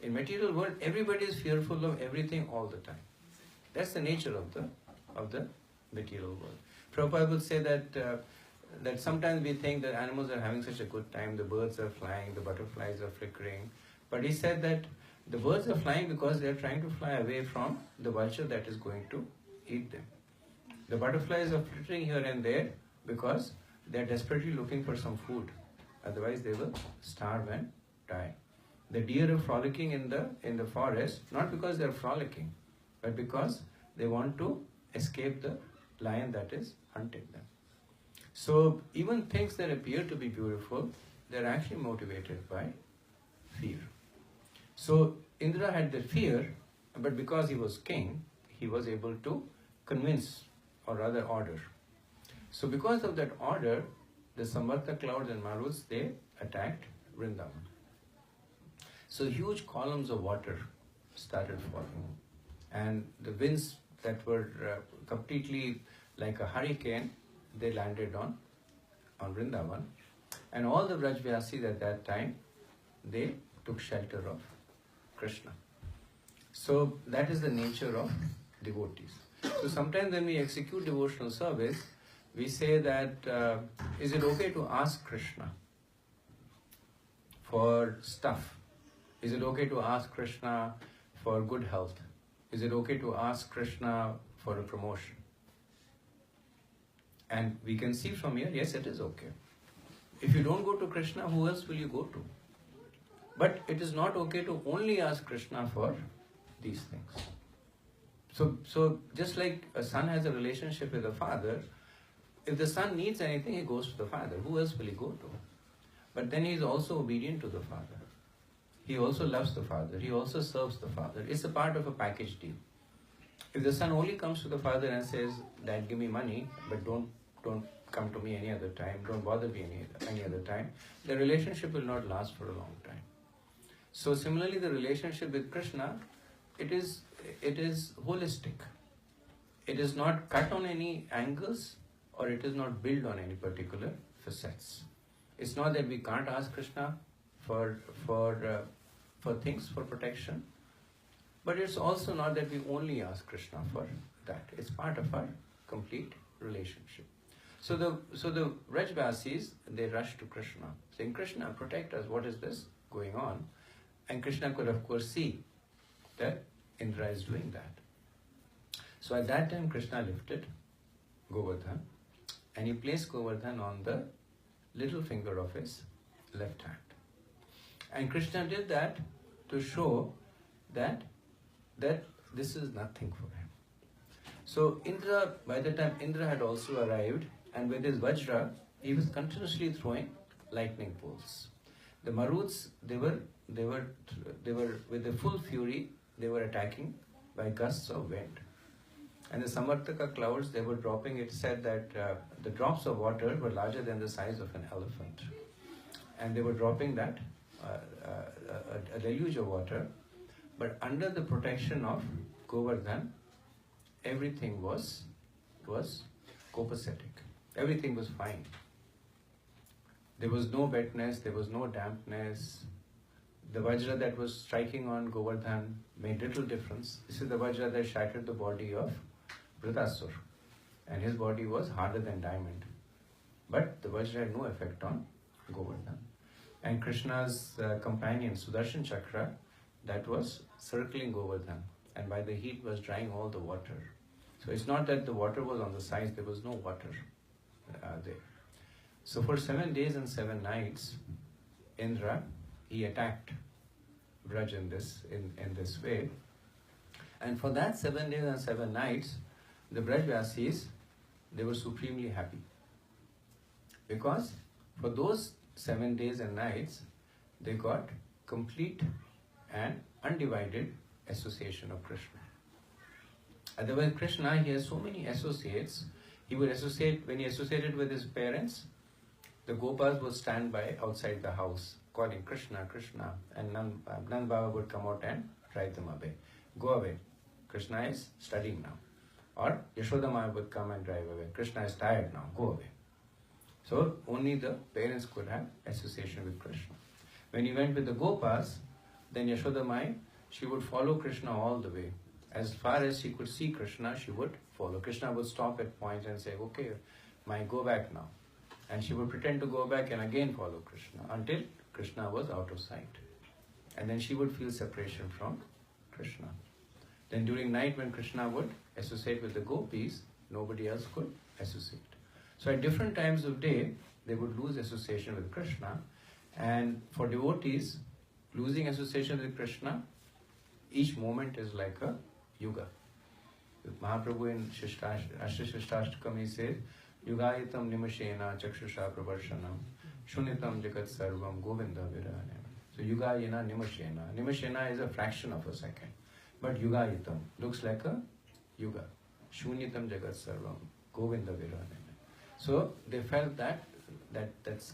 Speaker 1: In material world, everybody is fearful of everything all the time. That's the nature of the material world. Prabhupada would say that sometimes we think that animals are having such a good time, the birds are flying, the butterflies are flickering. But he said that the birds are flying because they are trying to fly away from the vulture that is going to eat them. The butterflies are flittering here and there because they are desperately looking for some food. Otherwise they will starve and die. The deer are frolicking in the forest, not because they are frolicking, but because they want to escape the lion that is hunting them. So even things that appear to be beautiful, they are actually motivated by fear. So Indra had the fear, but because he was king, he was able to convince, or rather order. So because of that order, the Samvarta clouds and Maruts, they attacked Vrindavan. So huge columns of water started falling. and the winds that were completely like a hurricane, they landed on Vrindavan. And all the Vrajvasis at that time, they took shelter of Krishna. So that is the nature of devotees. So sometimes when we execute devotional service, we say that, is it okay to ask Krishna for stuff? Is it okay to ask Krishna for good health? Is it okay to ask Krishna for a promotion? And we can see from here, yes, it is okay. If you don't go to Krishna, who else will you go to? But it is not okay to only ask Krishna for these things. So just like a son has a relationship with a father, if the son needs anything, he goes to the father. Who else will he go to? But then he is also obedient to the father. He also loves the father. He also serves the father. It's a part of a package deal. If the son only comes to the father and says, Dad, give me money, but don't come to me any other time, don't bother me any other time, the relationship will not last for a long time. So similarly, the relationship with Krishna, it is holistic. It is not cut on any angles, or it is not built on any particular facets. It's not that we can't ask Krishna for things, for protection, but it's also not that we only ask Krishna for that. It's part of our complete relationship. So the Vrajvasis, they rush to Krishna, saying, Krishna, protect us, what is this going on? And Krishna could of course see that Indra is doing that. So at that time Krishna lifted Govardhan and he placed Govardhan on the little finger of his left hand. And Krishna did that to show that this is nothing for him. So Indra, by the time Indra had also arrived, and with his Vajra, he was continuously throwing lightning bolts. The Maruts, they were with the full fury, they were attacking by gusts of wind. And the Samartaka clouds, they were dropping, it said that the drops of water were larger than the size of an elephant. And they were dropping that, a deluge of water. But under the protection of Govardhan, everything was copacetic. Everything was fine. There was no wetness, there was no dampness. The Vajra that was striking on Govardhan made little difference. This is the Vajra that shattered the body of Vritasur. And his body was harder than diamond. But the Vajra had no effect on Govardhan. And Krishna's companion, Sudarshan Chakra, that was circling Govardhan. And by the heat was drying all the water. So it's not that the water was on the sides, there was no water there. So for 7 days and 7 nights, Indra, he attacked Braj in this way. And for that 7 days and 7 nights, the Brajvasis, they were supremely happy. Because for those 7 days and nights, they got complete and undivided association of Krishna. Otherwise, Krishna, he has so many associates. He would associate, when he associated with his parents, the Gopas would stand by outside the house, calling Krishna, Krishna, and Nand Baba would come out and drive them away. Go away. Krishna is studying now. Or Yashoda Maya would come and drive away. Krishna is tired now. Go away. So only the parents could have association with Krishna. When he went with the Gopas, then Yashoda Maya, she would follow Krishna all the way. As far as she could see Krishna, she would follow. Krishna would stop at points and say, okay, Maya, go back now. And she would pretend to go back and again follow Krishna until Krishna was out of sight. And then she would feel separation from Krishna. Then during night when Krishna would associate with the gopis, nobody else could associate. So at different times of day, they would lose association with Krishna. And for devotees, losing association with Krishna, each moment is like a yuga. Mahaprabhu in Ashtashtakam, he says, Yugayitam nimashena chakshusha prabarshanam shunitam jagat sarvam govinda virahanam. So Yugayena nimashena. Nimashena is a fraction of a second. But Yugayitam looks like a yuga. Shunitam jagat sarvam govinda virahanam. So they felt that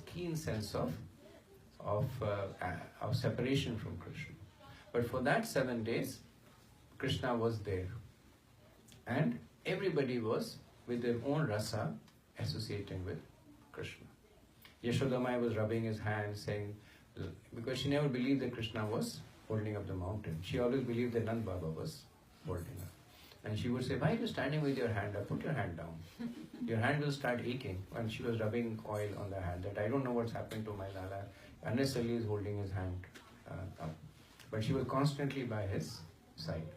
Speaker 1: keen sense of separation from Krishna. But for that 7 days, Krishna was there. And everybody was with their own rasa associating with Krishna. Yashodamai was rubbing his hands saying, because she never believed that Krishna was holding up the mountain. She always believed that Nand Baba was holding up. And she would say, why are you standing with your hand up? Put your hand down. Your hand will start aching. And she was rubbing oil on the hand, that I don't know what's happened to my Lala. Unnecessarily is holding his hand up. But she was constantly by his side.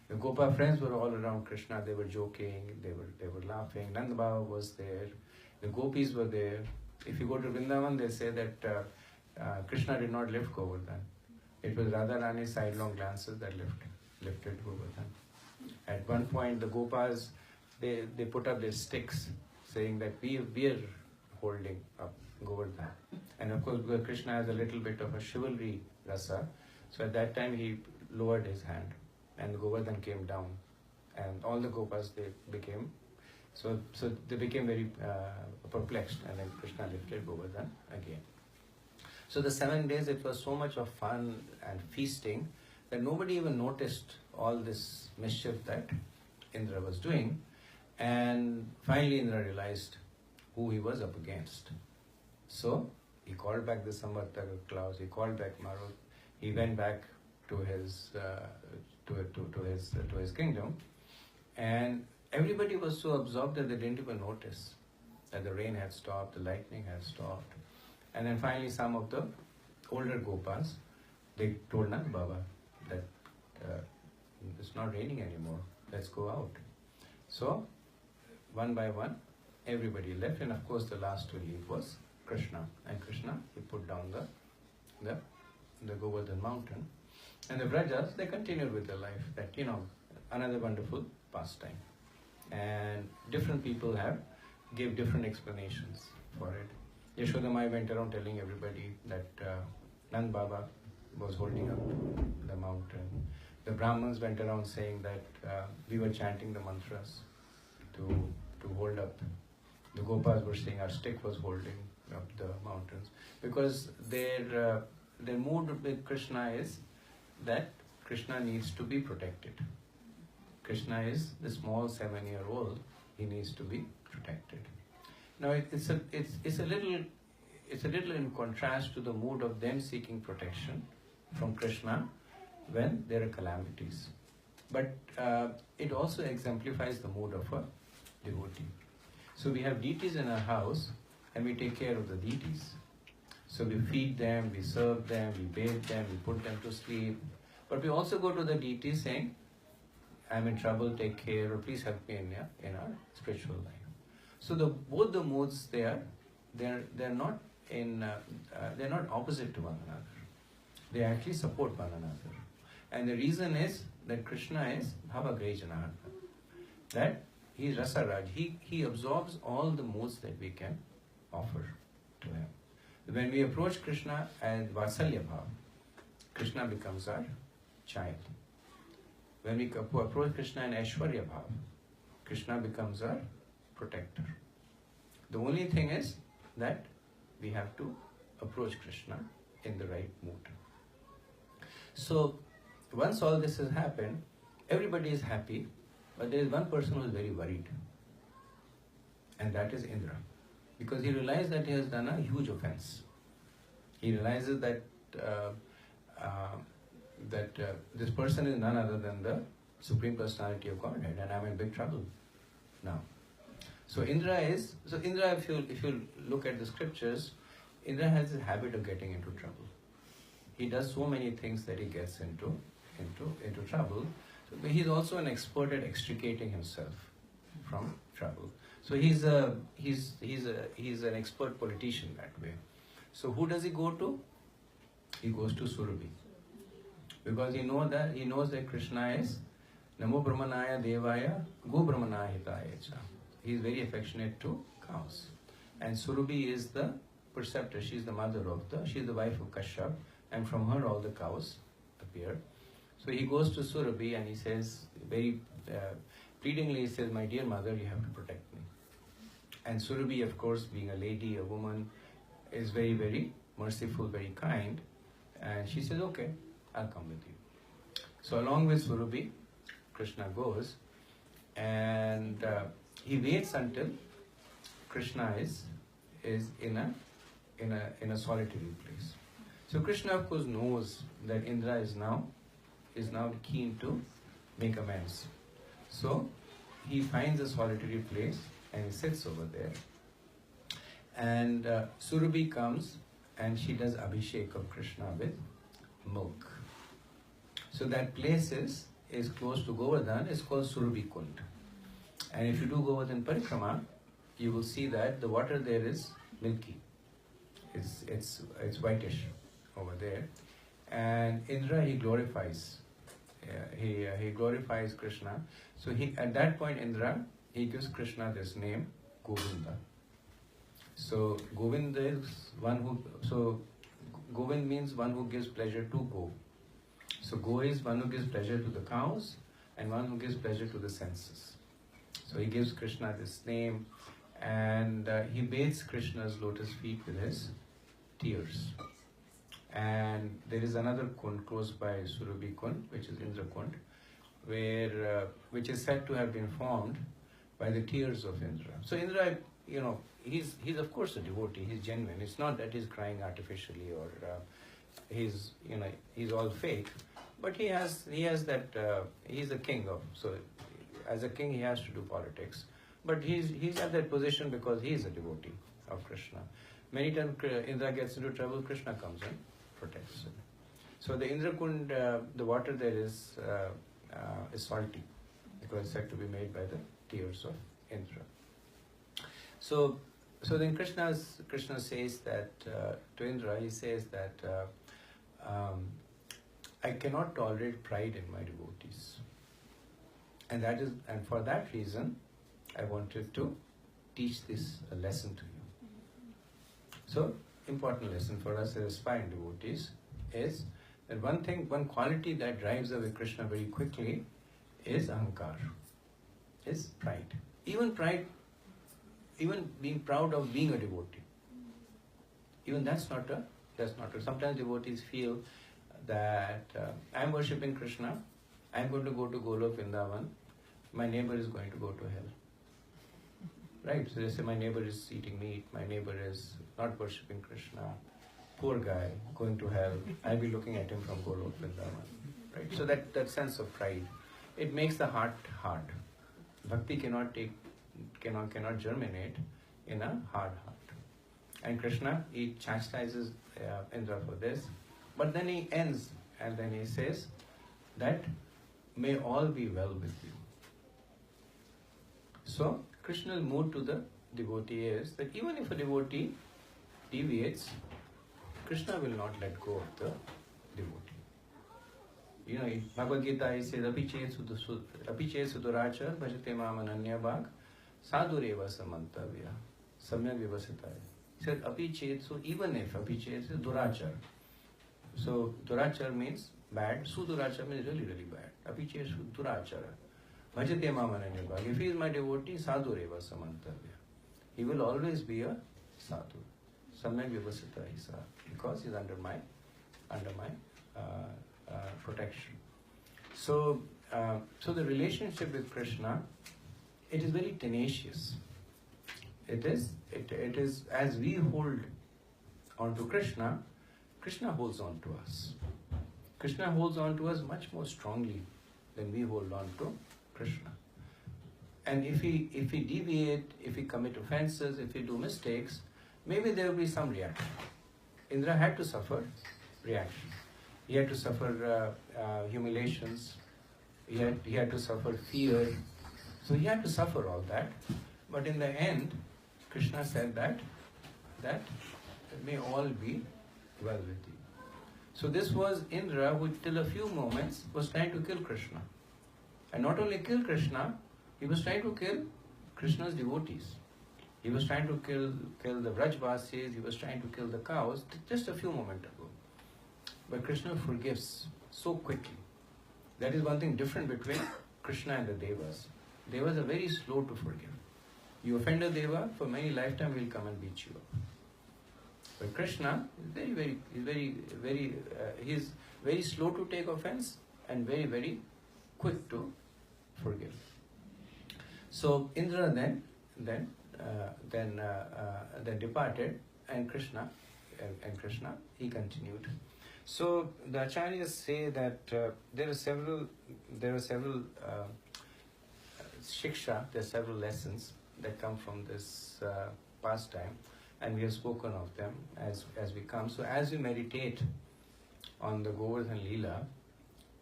Speaker 1: The Gopa friends were all around Krishna. They were joking, they were laughing. Nand Baba was there. The gopis were there. If you go to Vrindavan, they say that Krishna did not lift Govardhan. It was Radharani's sidelong glances that lifted Govardhan. At one point, the Gopas, they put up their sticks, saying that we are holding up Govardhan. And of course, because Krishna has a little bit of a chivalry rasa, so at that time he lowered his hand, and Govardhan came down, and all the Gopas they became very perplexed, and then Krishna lifted Govardhan again. So the 7 days, it was so much of fun and feasting that nobody even noticed all this mischief that Indra was doing. And finally Indra realized who he was up against. So he called back the Samvartaka clouds, he called back Marut, he went back to his kingdom, and everybody was so absorbed that they didn't even notice that the rain had stopped, the lightning had stopped. And then finally some of the older Gopas, they told Nand Baba that it's not raining anymore, let's go out. So one by one, everybody left, and of course the last to leave was Krishna. And Krishna, he put down the Govardhan mountain. And the Vrajas, they continued with their life, that, another wonderful pastime. And different people gave different explanations for it. Yashodamai went around telling everybody that Nand Baba was holding up the mountain. The Brahmins went around saying that we were chanting the mantras to hold up. The Gopas were saying our stick was holding up the mountains. Because their mood with Krishna is that Krishna needs to be protected. Krishna is the small 7-year-old, he needs to be protected. Now it's a little in contrast to the mood of them seeking protection from Krishna when there are calamities. But it also exemplifies the mood of a devotee. So we have deities in our house and we take care of the deities. So we feed them, we serve them, we bathe them, we put them to sleep. But we also go to the deities saying, I'm in trouble, take care, or please help me in our spiritual life. So both the modes they're not opposite to one another. They actually support one another. And the reason is that Krishna is Bhavagreh Janardhan. That he is Rasaraj. He absorbs all the modes that we can offer to him. When we approach Krishna as Vatsalya Bhav, Krishna becomes our child. When we approach Krishna in Aishwarya Bhav, Krishna becomes our protector. The only thing is that we have to approach Krishna in the right mood. So once all this has happened, everybody is happy, but there is one person who is very worried, and that is Indra, because he realized that he has done a huge offense. He realizes that this person is none other than the Supreme Personality of Godhead, and I'm in big trouble now. So Indra, if you look at the scriptures, Indra has a habit of getting into trouble. He does so many things that he gets into trouble. So he's also an expert at extricating himself from trouble. So he's an expert politician that way. So who does he go to? He goes to Surabhi, because he knows that Krishna is Namo Brahmanaya Devaya Go Brahmanaya Hitaya Cha. He is very affectionate to cows, and Surabhi is the preceptor. She is the mother she is the wife of Kashyap, and from her all the cows appear. So he goes to Surabhi and he says very pleadingly, he says, "My dear mother, you have to protect me." And Surabhi, of course, being a lady, a woman, is very, very merciful, very kind, and she says, "Okay, I'll come with you." So along with Surabhi, Krishna goes, and he waits until Krishna is in a solitary place. So Krishna of course knows that Indra is now keen to make amends. So he finds a solitary place and he sits over there. And Surabhi comes and she does Abhishek of Krishna with milk. So that place is close to Govardhan. It's called Surabhi Kund. And if you do Govardhan Parikrama, you will see that the water there is milky. It's whitish over there. And Indra, he glorifies. He glorifies Krishna. So at that point, Indra, he gives Krishna this name, Govinda. So Govinda is Govind means one who gives pleasure to go. So go is one who gives pleasure to the cows and one who gives pleasure to the senses. So he gives Krishna this name, and he bathes Krishna's lotus feet with his tears. And there is another kund close by Surabhi Kund, which is Indra Kund, which is said to have been formed by the tears of Indra. So Indra, he's of course a devotee. He's genuine. It's not that he's crying artificially or he's all fake. But he has that. He's a king of. So as a king, he has to do politics. But he's at that position because he is a devotee of Krishna. Many times Indra gets into trouble, Krishna comes and protects him. So the Indra Kund, the water there is salty because it's said to be made by the tears of Indra. So then Krishna says that to Indra, he says that I cannot tolerate pride in my devotees, and for that reason I wanted to teach this a lesson to you. So important lesson for us as aspiring devotees is that one quality that drives away Krishna very quickly is ahankar, is pride. Even being proud of being a devotee. Even that's not true. Sometimes devotees feel that I'm worshipping Krishna, I'm going to go to Golok Vrindavan, my neighbor is going to go to hell. Right? So they say my neighbor is eating meat, my neighbor is not worshipping Krishna, poor guy, going to hell, I'll be looking at him from Golok Vrindavan. Right? So that sense of pride, it makes the heart hard. Bhakti cannot germinate in a hard heart. And Krishna, he chastises Indra for this, but then he ends and then he says that may all be well with you. So Krishna's mood to the devotee is that even if a devotee deviates, Krishna will not let go of the devotee. In Bhagavad Gita he says, Api che sudurachar bhajate mam ananya bhag sadhureva samantavya samyak vivasitaya. He said, Api che, so even if Api che is durachar. So durachar means bad, sudurachar means really, really bad. Api che sudurachara. Bhajate mam ananya bhag. If he is my devotee, sadhureva samantavya. He will always be a sadhu. Samyak vivasitaya, because he is under my protection. So the relationship with Krishna, it is very tenacious. It is as we hold on to Krishna, Krishna holds on to us. Krishna holds on to us much more strongly than we hold on to Krishna. And if we deviate, if we commit offenses, if we do mistakes, maybe there will be some reaction. Indra had to suffer reaction. He had to suffer humiliations. He had to suffer fear. So he had to suffer all that. But in the end, Krishna said that may all be well with you. So this was Indra who till a few moments was trying to kill Krishna. And not only kill Krishna, he was trying to kill Krishna's devotees. He was trying to kill the Vrajvasis, he was trying to kill the cows just a few moments ago. But Krishna forgives so quickly. That is one thing different between Krishna and the Devas. Devas are very slow to forgive. You offend a Deva, for many lifetimes he will come and beat you up. But Krishna is very slow to take offense and very, very quick to forgive. So Indra then departed, and Krishna he continued. So the acharyas say that there are several shiksha, there are several lessons that come from this pastime, and we have spoken of them as we come. So as we meditate on the Govardhan Lila,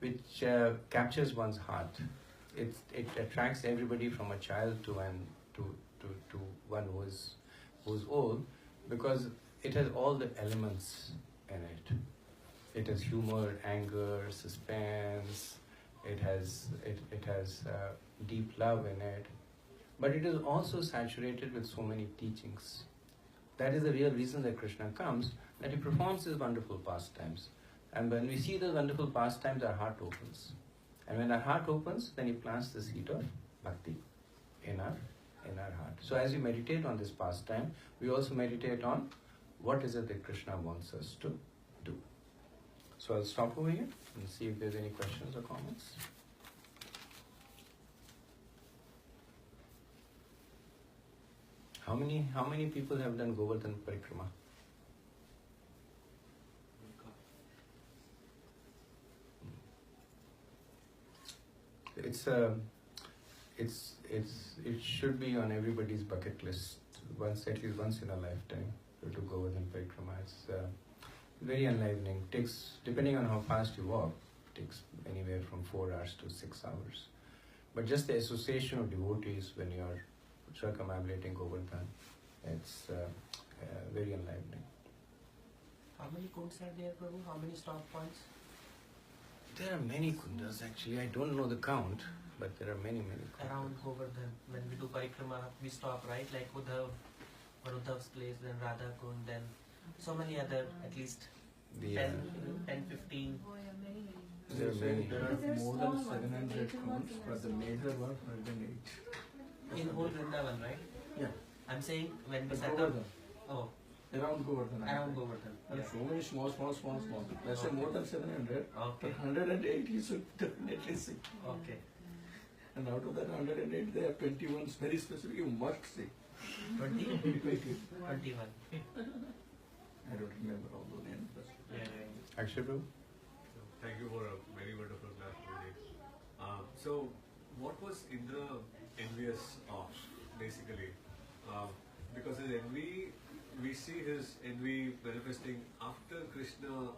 Speaker 1: which captures one's heart, it attracts everybody from a child to one who's old, because it has all the elements in it. It has humor, anger, suspense. It has deep love in it, but it is also saturated with so many teachings. That is the real reason that Krishna comes, that he performs his wonderful pastimes. And when we see those wonderful pastimes, our heart opens. And when our heart opens, then he plants the seed of bhakti in our heart. So as we meditate on this pastime, we also meditate on what is it that Krishna wants us to do. So I'll stop over here and see if there's any questions or comments. How many people have done Govardhan Parikrama? It should be on everybody's bucket list at least once in a lifetime to do Govardhan Parikrama. It's very enlivening. Takes, depending on how fast you walk, takes anywhere from 4 hours to 6 hours. But just the association of devotees when you're circumambulating Govardhan, it's very enlivening.
Speaker 3: How many kunds are there, Prabhu? How many stop points?
Speaker 1: There are many kundas actually. I don't know the count, but there are many kundas.
Speaker 3: Around Govardhan, when we do parikrama, we stop, right? Like Uddhav, or Uddhav's place, then Radha Kund, then so many other, at least 10, 15.
Speaker 1: There are many.
Speaker 2: There are more than 700 counts, but the major one 108.
Speaker 3: In whole Vrindavan, right?
Speaker 2: Yeah.
Speaker 3: I'm saying when we
Speaker 2: At
Speaker 3: set up.
Speaker 2: Govardhan.
Speaker 3: Oh,
Speaker 2: Around Govardhan.
Speaker 3: around Govardhan.
Speaker 2: And
Speaker 3: Yeah.
Speaker 2: so many small. Let's say more than 700.
Speaker 3: Okay.
Speaker 2: But 108 you should definitely see.
Speaker 3: Okay.
Speaker 2: And out of that 108, there are 21 very specific you must see.
Speaker 3: 20?
Speaker 2: 20.
Speaker 3: 21.
Speaker 2: I don't remember all the names. But
Speaker 3: Yeah.
Speaker 1: Akshay Prabhu?
Speaker 4: Thank you for a very wonderful class today. So, what was Indra envious of, basically? Because his envy, we see his envy manifesting after Krishna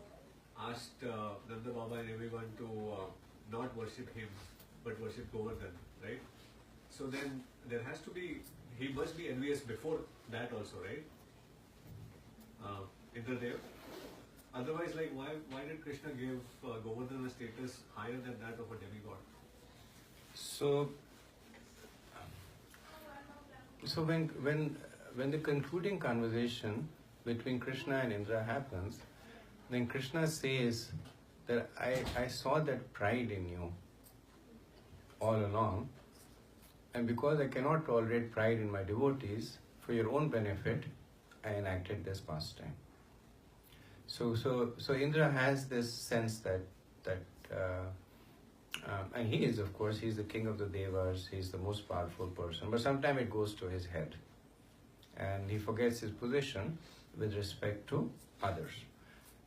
Speaker 4: asked Nanda Baba and everyone to not worship him, but worship Govardhan, right? So then there has to be, he must be envious before that also, right? Indradev. Otherwise, like, why did Krishna give Govardhan a status higher than that of a demigod?
Speaker 1: So when the concluding conversation between Krishna and Indra happens, then Krishna says that I saw that pride in you all along, and because I cannot tolerate pride in my devotees, for your own benefit, I enacted this pastime. So Indra has this sense that and he is, of course, he's the king of the devas, he's the most powerful person, but sometimes it goes to his head and he forgets his position with respect to others.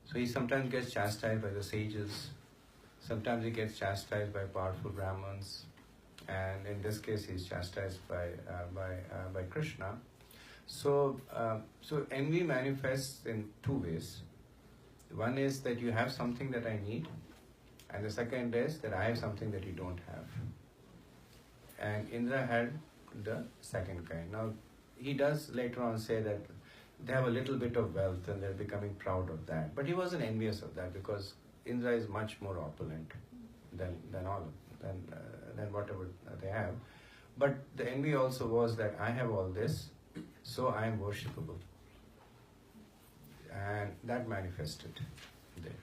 Speaker 1: So he sometimes gets chastised by the sages, sometimes he gets chastised by powerful Brahmins, and in this case he's chastised by Krishna. So envy manifests in two ways. One is that you have something that I need, and the second is that I have something that you don't have. And Indra had the second kind. Now, he does later on say that they have a little bit of wealth and they're becoming proud of that. But he wasn't envious of that because Indra is much more opulent than whatever they have. But the envy also was that I have all this, so I am worshipable. And that manifested there.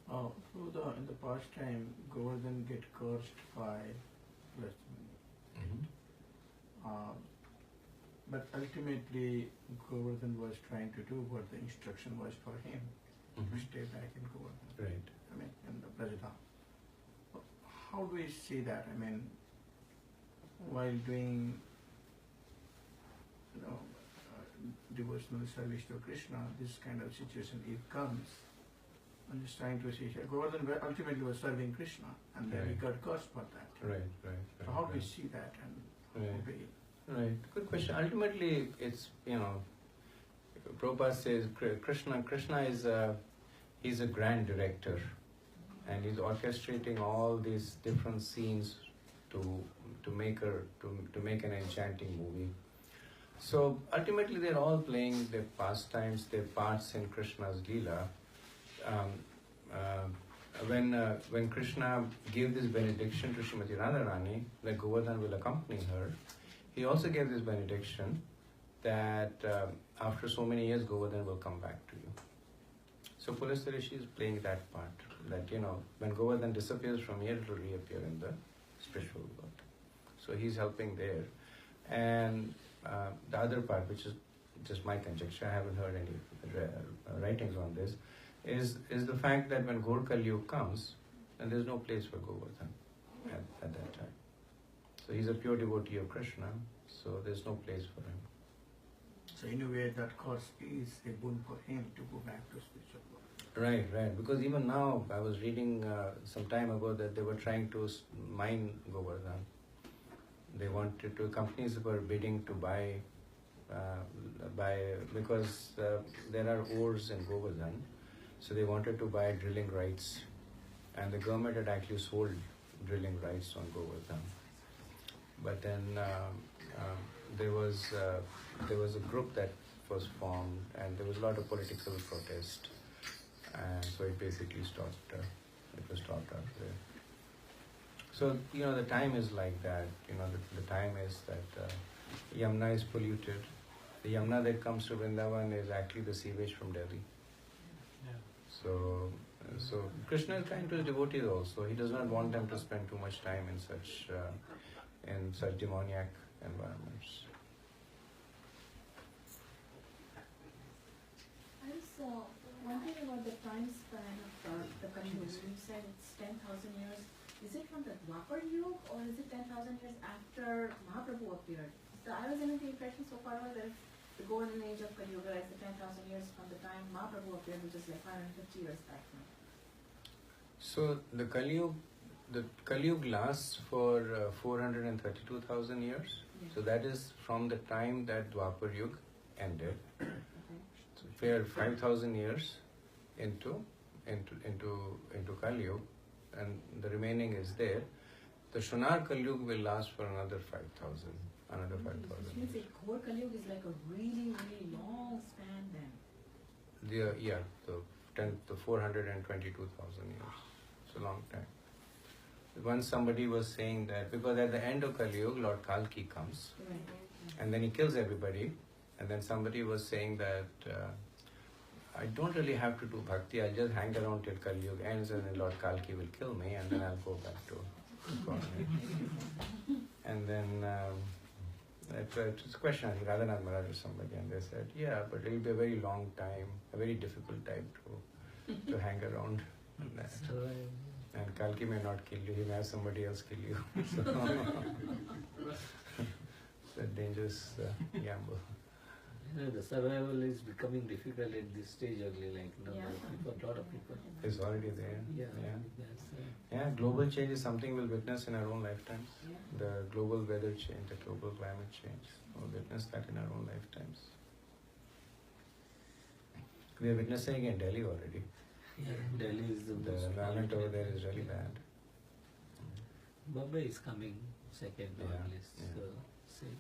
Speaker 2: So in the past time, Govardhan get cursed by Lakshmani. But ultimately, Govardhan was trying to do what the instruction was for him, to stay back in Govardhan.
Speaker 1: Right.
Speaker 2: how do we see that? I mean, while doing, devotional service to Krishna, this kind of situation, it comes. I'm just trying to see here. Govardhan ultimately was serving Krishna, and then he got cursed for that.
Speaker 1: Right.
Speaker 2: So how do we see that? And
Speaker 1: Right. Good question. Ultimately, it's, Prabhupada says Krishna is he's a grand director, and he's orchestrating all these different scenes to make an enchanting movie. So ultimately, they're all playing their pastimes, their parts in Krishna's Lila. When Krishna gave this benediction to Srimati Radharani, that Govardhan will accompany her, he also gave this benediction that after so many years, Govardhan will come back to you. So Pulastya Rishi is playing that part, that when Govardhan disappears from here, it will reappear in the spiritual world. So he's helping there. And the other part, which is just my conjecture, I haven't heard any writings on this, is the fact that when Gaur Kali Yuga comes, then there's no place for Govardhan at that time. So he's a pure devotee of Krishna, so there's no place for him.
Speaker 2: so in a way, that course is a boon for him to go back to spiritual world.
Speaker 1: Right. Because even now, I was reading some time ago that they were trying to mine Govardhan. They wanted to, companies were bidding to buy because there are ores in Govardhan, so they wanted to buy drilling rights, and the government had actually sold drilling rights on Govardhan. But then there was a group that was formed, and there was a lot of political protest, and so it basically stopped. It was stopped out there. So the time is like that. The time is that Yamuna is polluted. The Yamuna that comes to Vrindavan is actually the sewage from Delhi. So Krishna is kind to his devotees also. He does not want them to spend too much time in such demoniac environments.
Speaker 5: I was wondering about the time span of the Kali Yuga. You said it's 10,000 years. Is it from the Dwapar Yuga, or is it 10,000 years after Mahaprabhu appeared? So I was under the impression so far that if the golden age of Kali Yuga is the 10,000 years from the time Mahaprabhu appeared, which is like 550 years back now.
Speaker 1: So the Kali Yuga lasts for 432,000 years.
Speaker 5: Yeah.
Speaker 1: So that is from the time that Dwapar Yuga ended.
Speaker 5: Okay.
Speaker 1: So we are 5,000 years into Kali Yuga, and the remaining is there. The Shunar Kali Yuga will last for another 5,000.
Speaker 5: Which means the core Kali Yuga is like a really, really long span then.
Speaker 1: The 422,000 years. It's a long time. Once somebody was saying that, because at the end of Kali Yuga, Lord Kalki comes,
Speaker 5: Right.
Speaker 1: and then he kills everybody, and then somebody was saying that I don't really have to do bhakti, I'll just hang around till Kali Yuga ends, and then Lord Kalki will kill me, and then I'll go back to God. And then it's a question, I think Radhanath Maharaj or somebody, and they said, yeah, but it'll be a very long time, a very difficult time to hang around. And Kalki may not kill you, he may have somebody else kill you. So it's a dangerous gamble.
Speaker 6: The survival is becoming difficult at this stage only, like
Speaker 5: Yeah.
Speaker 6: a lot of people.
Speaker 1: It's already there.
Speaker 6: Yeah.
Speaker 1: Global change is something we'll witness in our own lifetimes.
Speaker 5: Yeah.
Speaker 1: The global weather change, the global climate change. We'll witness that in our own lifetimes. We are witnessing in Delhi already.
Speaker 6: Yeah, Delhi is the most
Speaker 1: environment over there is really bad.
Speaker 6: Bombay is coming second
Speaker 1: Yeah,
Speaker 6: on list.
Speaker 1: yeah.
Speaker 6: So, see.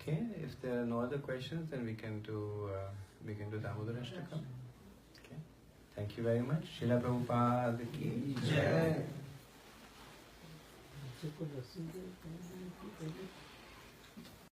Speaker 1: Okay, if there are no other questions, then we can do Damodar Ashtakam. Okay, thank you very much. Srila Prabhupada ki jai.
Speaker 6: Check on the single.